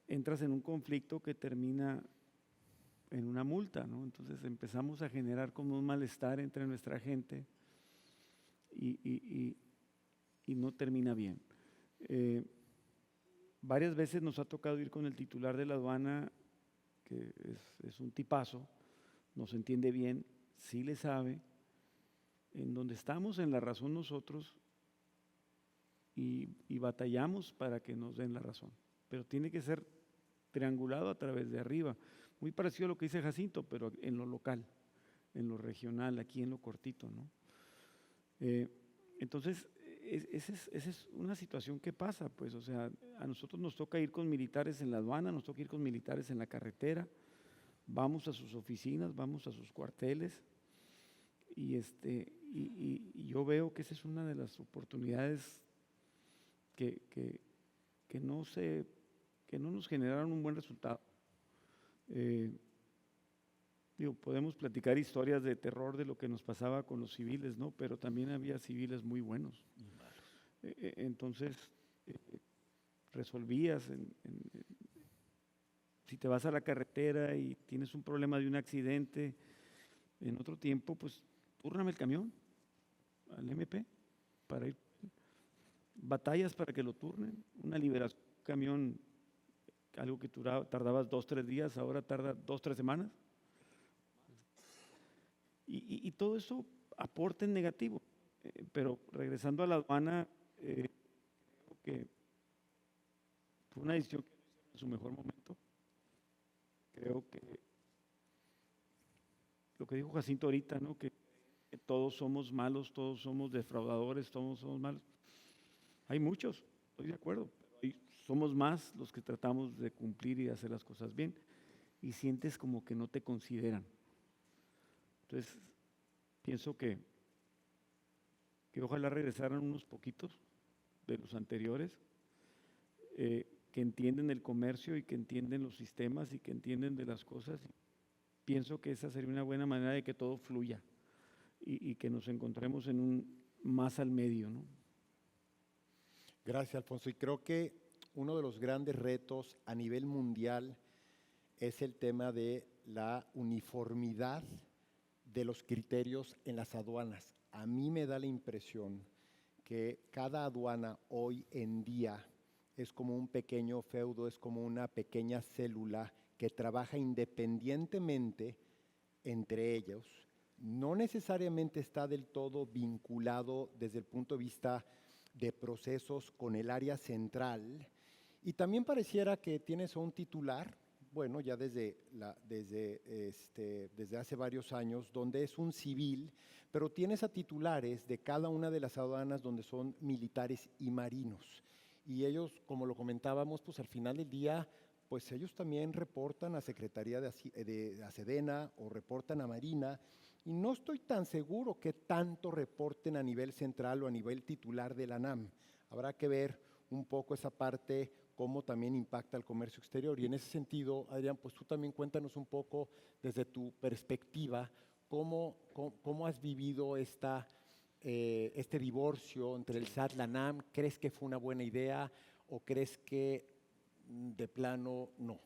entras en un conflicto que termina en una multa, ¿no? Entonces empezamos a generar como un malestar entre nuestra gente y no termina bien. Varias veces nos ha tocado ir con el titular de la aduana, que es un tipazo, nos entiende bien, sí le sabe, en donde estamos en la razón nosotros y batallamos para que nos den la razón, pero tiene que ser triangulado a través de arriba, muy parecido a lo que dice Jacinto, pero en lo local, en lo regional, aquí en lo cortito, ¿no? Entonces, esa es una situación que pasa, pues, o sea, a nosotros nos toca ir con militares en la aduana, nos toca ir con militares en la carretera, vamos a sus oficinas, vamos a sus cuarteles, y yo veo que esa es una de las oportunidades que no nos generaron un buen resultado. Podemos platicar historias de terror de lo que nos pasaba con los civiles, ¿no? Pero también había civiles muy buenos. Entonces, resolvías. Si te vas a la carretera y tienes un problema de un accidente, en otro tiempo, pues, túrname el camión al MP para ir. Batallas para que lo turnen. Una liberación, un camión, algo que tardabas 2, 3 días, ahora tarda 2, 3 semanas. Y todo eso aporta en negativo. Pero regresando a la aduana, creo que fue una decisión que hizo en su mejor momento. Creo que lo que dijo Jacinto ahorita, ¿no? Que todos somos malos, todos somos defraudadores, todos somos malos. Hay muchos, estoy de acuerdo, pero somos más los que tratamos de cumplir y de hacer las cosas bien y sientes como que no te consideran. Entonces, pienso que ojalá regresaran unos poquitos de los anteriores, que entienden el comercio y que entienden los sistemas y que entienden de las cosas. Pienso que esa sería una buena manera de que todo fluya y que nos encontremos en un más al medio, ¿no? Gracias, Alfonso. Y creo que uno de los grandes retos a nivel mundial es el tema de la uniformidad de los criterios en las aduanas. A mí me da la impresión que cada aduana hoy en día es como un pequeño feudo, es como una pequeña célula que trabaja independientemente entre ellos. No necesariamente está del todo vinculado desde el punto de vista de procesos con el área central, y también pareciera que tienes a un titular, bueno, ya desde hace varios años, donde es un civil, pero tienes a titulares de cada una de las aduanas donde son militares y marinos. Y ellos, como lo comentábamos, pues al final del día, pues ellos también reportan a Secretaría de Sedena o reportan a Marina, y no estoy tan seguro que tanto reporten a nivel central o a nivel titular de la ANAM. Habrá que ver un poco esa parte, cómo también impacta el comercio exterior. Y en ese sentido, Adrián, pues tú también cuéntanos un poco desde tu perspectiva, cómo has vivido este divorcio entre el SAT y la ANAM. ¿Crees que fue una buena idea o crees que de plano no?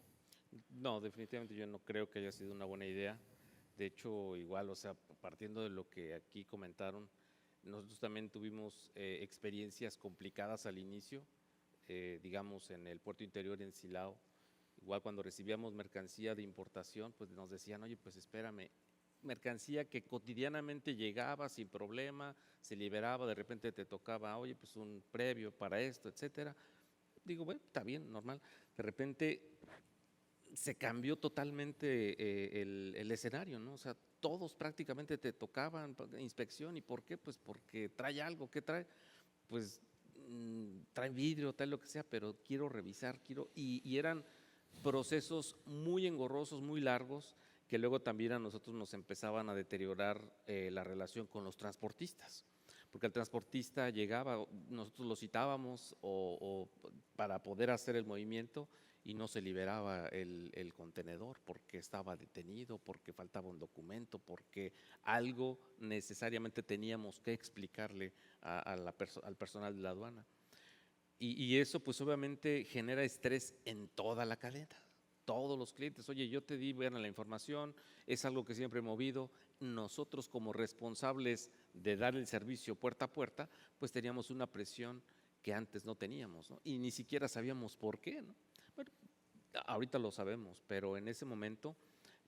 No, definitivamente yo no creo que haya sido una buena idea. De hecho, igual, o sea, partiendo de lo que aquí comentaron, nosotros también tuvimos experiencias complicadas al inicio, digamos, en el puerto interior en Silao. Igual cuando recibíamos mercancía de importación, pues nos decían, oye, pues espérame, mercancía que cotidianamente llegaba sin problema, se liberaba, de repente te tocaba, oye, pues un previo para esto, etcétera. Digo, bueno, está bien, normal. De repente se cambió totalmente el escenario, ¿no? O sea, todos prácticamente te tocaban inspección. ¿Y por qué? Pues porque trae algo. ¿Qué trae? Pues trae vidrio, trae lo que sea, pero quiero revisar, y eran procesos muy engorrosos, muy largos, que luego también a nosotros nos empezaban a deteriorar la relación con los transportistas, porque el transportista llegaba, nosotros lo citábamos o para poder hacer el movimiento y no se liberaba el contenedor porque estaba detenido, porque faltaba un documento, porque algo necesariamente teníamos que explicarle al personal de la aduana. Y eso pues obviamente genera estrés en toda la cadena. Todos los clientes, oye, yo te di buena la información, es algo que siempre he movido. Nosotros como responsables de dar el servicio puerta a puerta, pues teníamos una presión que antes no teníamos, ¿no? Y ni siquiera sabíamos por qué, ¿no? Bueno, ahorita lo sabemos, pero en ese momento,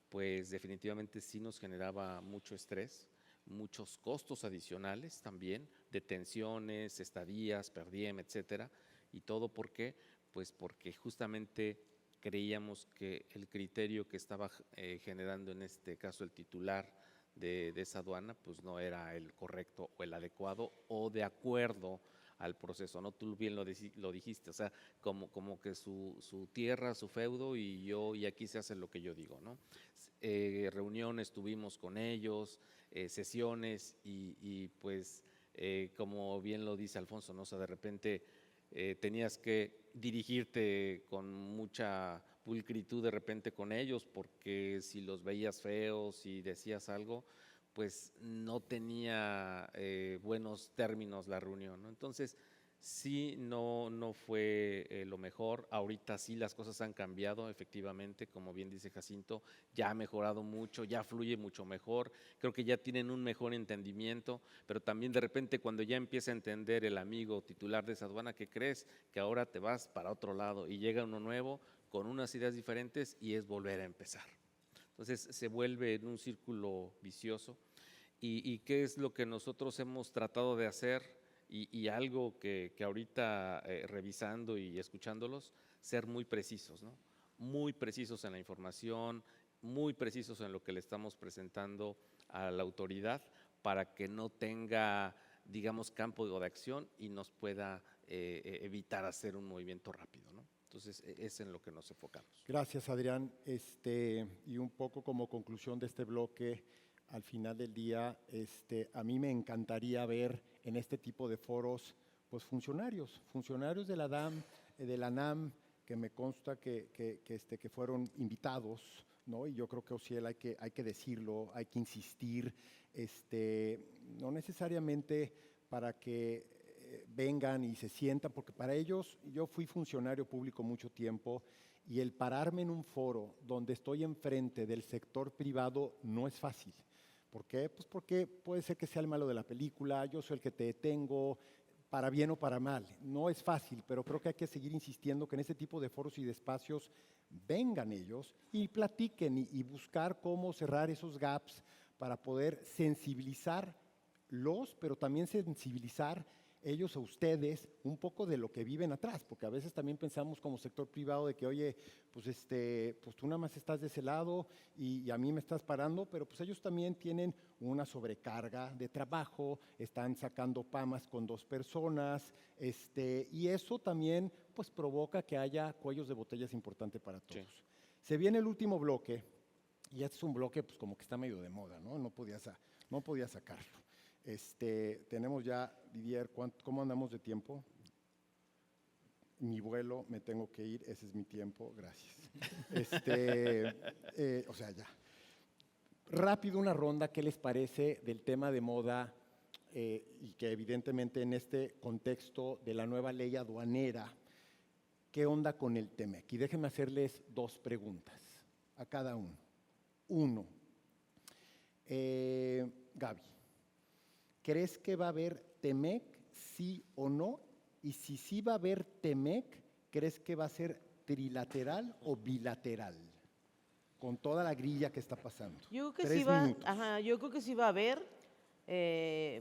pues definitivamente sí nos generaba mucho estrés, muchos costos adicionales también, detenciones, estadías, per diem, etcétera. ¿Y todo por qué? Pues porque justamente creíamos que el criterio que estaba generando en este caso el titular de esa aduana, pues no era el correcto o el adecuado o de acuerdo al proceso, ¿no? Tú bien lo dijiste, o sea, como que su tierra, su feudo y aquí se hace lo que yo digo, ¿no? Reuniones tuvimos con ellos, sesiones y pues como bien lo dice Alfonso, ¿no? O sea, de repente tenías que dirigirte con mucha pulcritud de repente con ellos porque si los veías feos y decías algo, pues no tenía buenos términos la reunión, ¿no? Entonces, sí, no fue lo mejor. Ahorita sí las cosas han cambiado, efectivamente, como bien dice Jacinto, ya ha mejorado mucho, ya fluye mucho mejor, creo que ya tienen un mejor entendimiento, pero también de repente cuando ya empieza a entender el amigo titular de esa aduana, ¿qué crees? Que ahora te vas para otro lado y llega uno nuevo con unas ideas diferentes y es volver a empezar. Entonces se vuelve en un círculo vicioso. ¿Y qué es lo que nosotros hemos tratado de hacer? Y algo que ahorita revisando y escuchándolos, ser muy precisos, ¿no? Muy precisos en la información, muy precisos en lo que le estamos presentando a la autoridad para que no tenga, digamos, campo de acción y nos pueda evitar hacer un movimiento rápido, ¿no? Entonces, es en lo que nos enfocamos. Gracias, Adrián. Y un poco como conclusión de este bloque, al final del día, a mí me encantaría ver en este tipo de foros, pues funcionarios de la DAM, de la NAM, que me consta que fueron invitados, ¿no? Y yo creo que Osiel hay que decirlo, hay que insistir, no necesariamente para que vengan y se sientan, porque para ellos, yo fui funcionario público mucho tiempo y el pararme en un foro donde estoy enfrente del sector privado no es fácil. ¿Por qué? Pues porque puede ser que sea el malo de la película, yo soy el que te detengo, para bien o para mal. No es fácil, pero creo que hay que seguir insistiendo que en este tipo de foros y de espacios vengan ellos y platiquen y buscar cómo cerrar esos gaps para poder sensibilizarlos, pero también sensibilizar ellos a ustedes un poco de lo que viven atrás, porque a veces también pensamos como sector privado de que, oye, pues, pues tú nada más estás de ese lado y a mí me estás parando, pero pues ellos también tienen una sobrecarga de trabajo, están sacando PAMAs con 2 personas, y eso también pues provoca que haya cuellos de botellas importante para todos. Sí. Se viene el último bloque, y este es un bloque pues como que está medio de moda, ¿no? No podía sacarlo. Tenemos ya, Didier, ¿cómo andamos de tiempo? Mi vuelo, me tengo que ir, ese es mi tiempo, gracias. O sea, ya. Rápido una ronda, ¿qué les parece del tema de moda? Y que evidentemente en este contexto de la nueva ley aduanera, ¿qué onda con el TEMEC? Y déjenme hacerles 2 preguntas a cada uno. 1, Gaby, ¿crees que va a haber TEMEC, sí o no? Y si sí va a haber TEMEC, ¿crees que va a ser trilateral o bilateral? Con toda la grilla que está pasando. Yo creo que 3 sí va, minutos. ajá, yo creo que sí va a haber,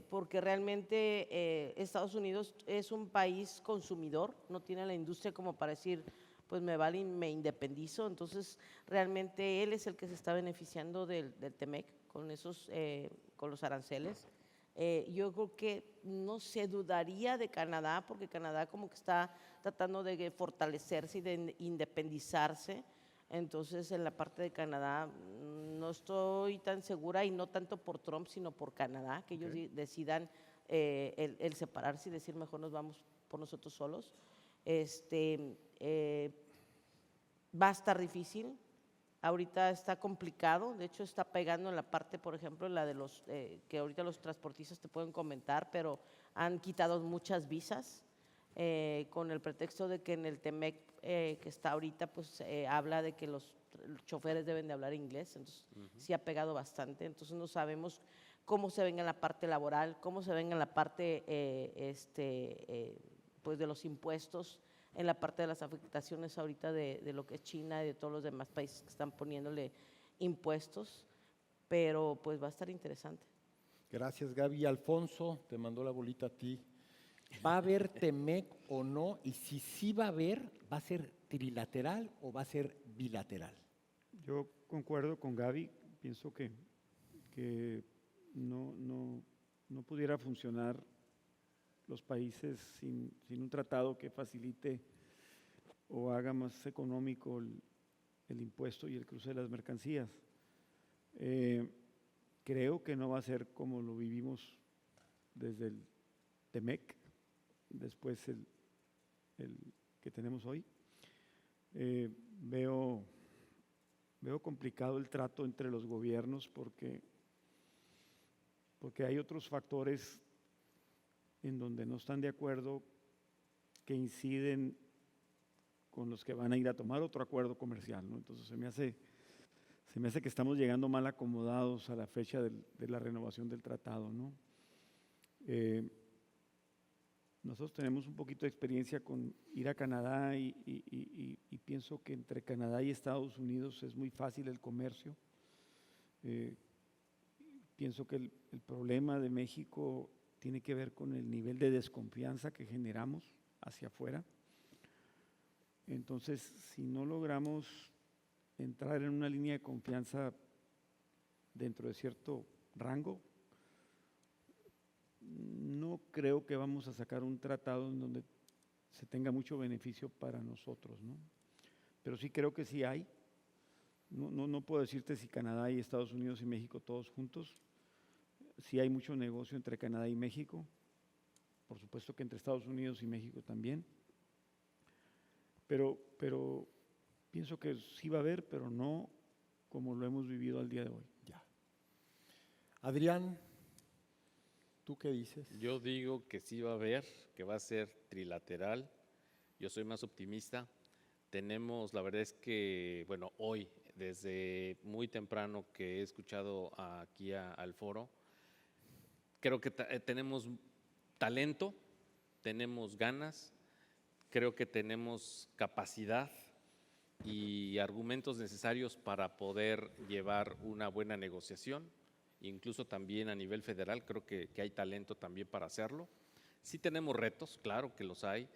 porque realmente Estados Unidos es un país consumidor, no tiene la industria como para decir, pues me vale y me independizo. Entonces, realmente él es el que se está beneficiando del TEMEC con con los aranceles. Yo creo que no se dudaría de Canadá, porque Canadá como que está tratando de fortalecerse y de independizarse. Entonces, en la parte de Canadá no estoy tan segura, y no tanto por Trump, sino por Canadá, que ellos decidan el separarse y decir mejor nos vamos por nosotros solos. Va a estar difícil. Ahorita está complicado, de hecho está pegando en la parte, por ejemplo, la de los que ahorita los transportistas te pueden comentar, pero han quitado muchas visas con el pretexto de que en el TEMEC que está ahorita, pues habla de que los choferes deben de hablar inglés, entonces sí ha pegado bastante. Entonces no sabemos cómo se venga en la parte laboral, cómo se venga en la parte pues de los impuestos, en la parte de las afectaciones ahorita de lo que es China y de todos los demás países que están poniéndole impuestos, pero pues va a estar interesante. Gracias, Gaby. Alfonso, te mandó la bolita a ti. ¿Va a haber TEMEC o no? Y si sí va a haber, ¿va a ser trilateral o va a ser bilateral? Yo concuerdo con Gaby, pienso que no pudiera funcionar los países sin un tratado que facilite o haga más económico el impuesto y el cruce de las mercancías. Creo que no va a ser como lo vivimos desde el TEMEC, después el que tenemos hoy. Veo complicado el trato entre los gobiernos porque hay otros factores en donde no están de acuerdo que inciden con los que van a ir a tomar otro acuerdo comercial, ¿no? Entonces se me hace que estamos llegando mal acomodados a la fecha de la renovación del tratado, ¿no? Nosotros tenemos un poquito de experiencia con ir a Canadá y pienso que entre Canadá y Estados Unidos es muy fácil el comercio. Pienso que el problema de México tiene que ver con el nivel de desconfianza que generamos hacia afuera. Entonces, si no logramos entrar en una línea de confianza dentro de cierto rango, no creo que vamos a sacar un tratado en donde se tenga mucho beneficio para nosotros, ¿no? Pero sí creo que sí hay. No puedo decirte si Canadá y Estados Unidos y México todos juntos. Sí hay mucho negocio entre Canadá y México. Por supuesto que entre Estados Unidos y México también. pero pienso que sí va a haber, pero no como lo hemos vivido al día de hoy. Ya. Adrián, ¿tú qué dices? Yo digo que sí va a haber, que va a ser trilateral. Yo soy más optimista. Tenemos, la verdad es que, bueno, hoy, desde muy temprano que he escuchado aquí al foro, creo que tenemos talento, tenemos ganas, creo que tenemos capacidad y argumentos necesarios para poder llevar una buena negociación, incluso también a nivel federal, creo que hay talento también para hacerlo. Sí tenemos retos, claro que los hay.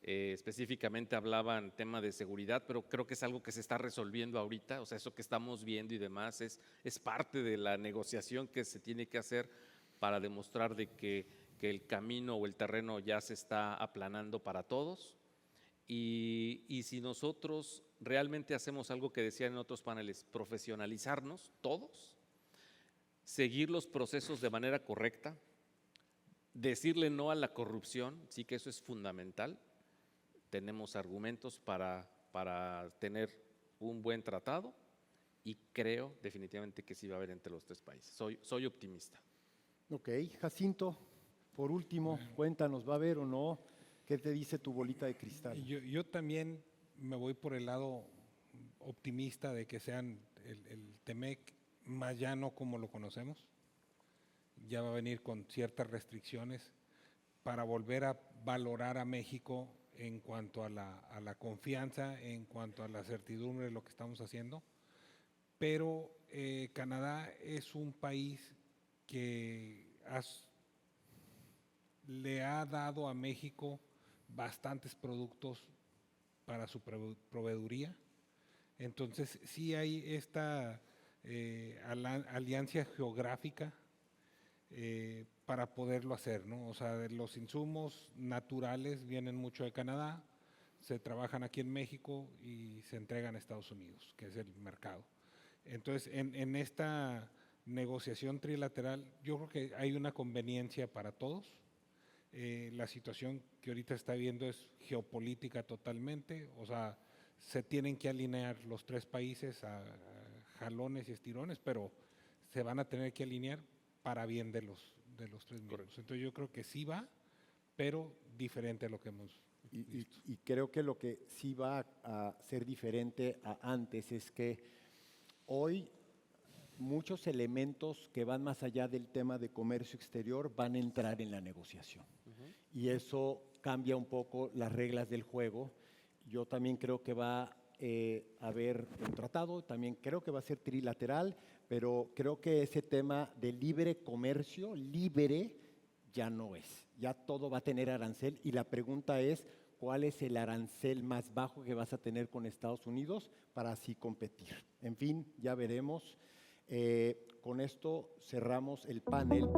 Específicamente hablaban tema de seguridad, pero creo que es algo que se está resolviendo ahorita, o sea, eso que estamos viendo y demás es parte de la negociación que se tiene que hacer para demostrar de que el camino o el terreno ya se está aplanando para todos. Y si nosotros realmente hacemos algo que decían en otros paneles, profesionalizarnos todos, seguir los procesos de manera correcta, decirle no a la corrupción, sí que eso es fundamental. Tenemos argumentos para tener un buen tratado y creo definitivamente que sí va a haber entre los tres países. Soy optimista. Ok, Jacinto, por último, cuéntanos, ¿va a haber o no? ¿Qué te dice tu bolita de cristal? Yo también me voy por el lado optimista de que sean el Temec más llano como lo conocemos. Ya va a venir con ciertas restricciones para volver a valorar a México en cuanto a la confianza, en cuanto a la certidumbre de lo que estamos haciendo. Pero Canadá es un país que le ha dado a México bastantes productos para su proveeduría. Entonces sí hay esta alianza geográfica para poderlo hacer, ¿no? O sea, los insumos naturales vienen mucho de Canadá, se trabajan aquí en México y se entregan a Estados Unidos, que es el mercado. Entonces, en esta negociación trilateral, yo creo que hay una conveniencia para todos. La situación que ahorita está viendo es geopolítica totalmente, o sea, se tienen que alinear los tres países a jalones y estirones, pero se van a tener que alinear para bien de los tres miembros. Entonces yo creo que sí va, pero diferente a lo que hemos visto. Y creo que lo que sí va a ser diferente a antes es que hoy muchos elementos que van más allá del tema de comercio exterior van a entrar en la negociación. Y eso cambia un poco las reglas del juego. Yo también creo que va a haber un tratado, también creo que va a ser trilateral, pero creo que ese tema de libre comercio, libre, ya no es. Ya todo va a tener arancel y la pregunta es, ¿cuál es el arancel más bajo que vas a tener con Estados Unidos para así competir? En fin, ya veremos. Con esto cerramos el panel.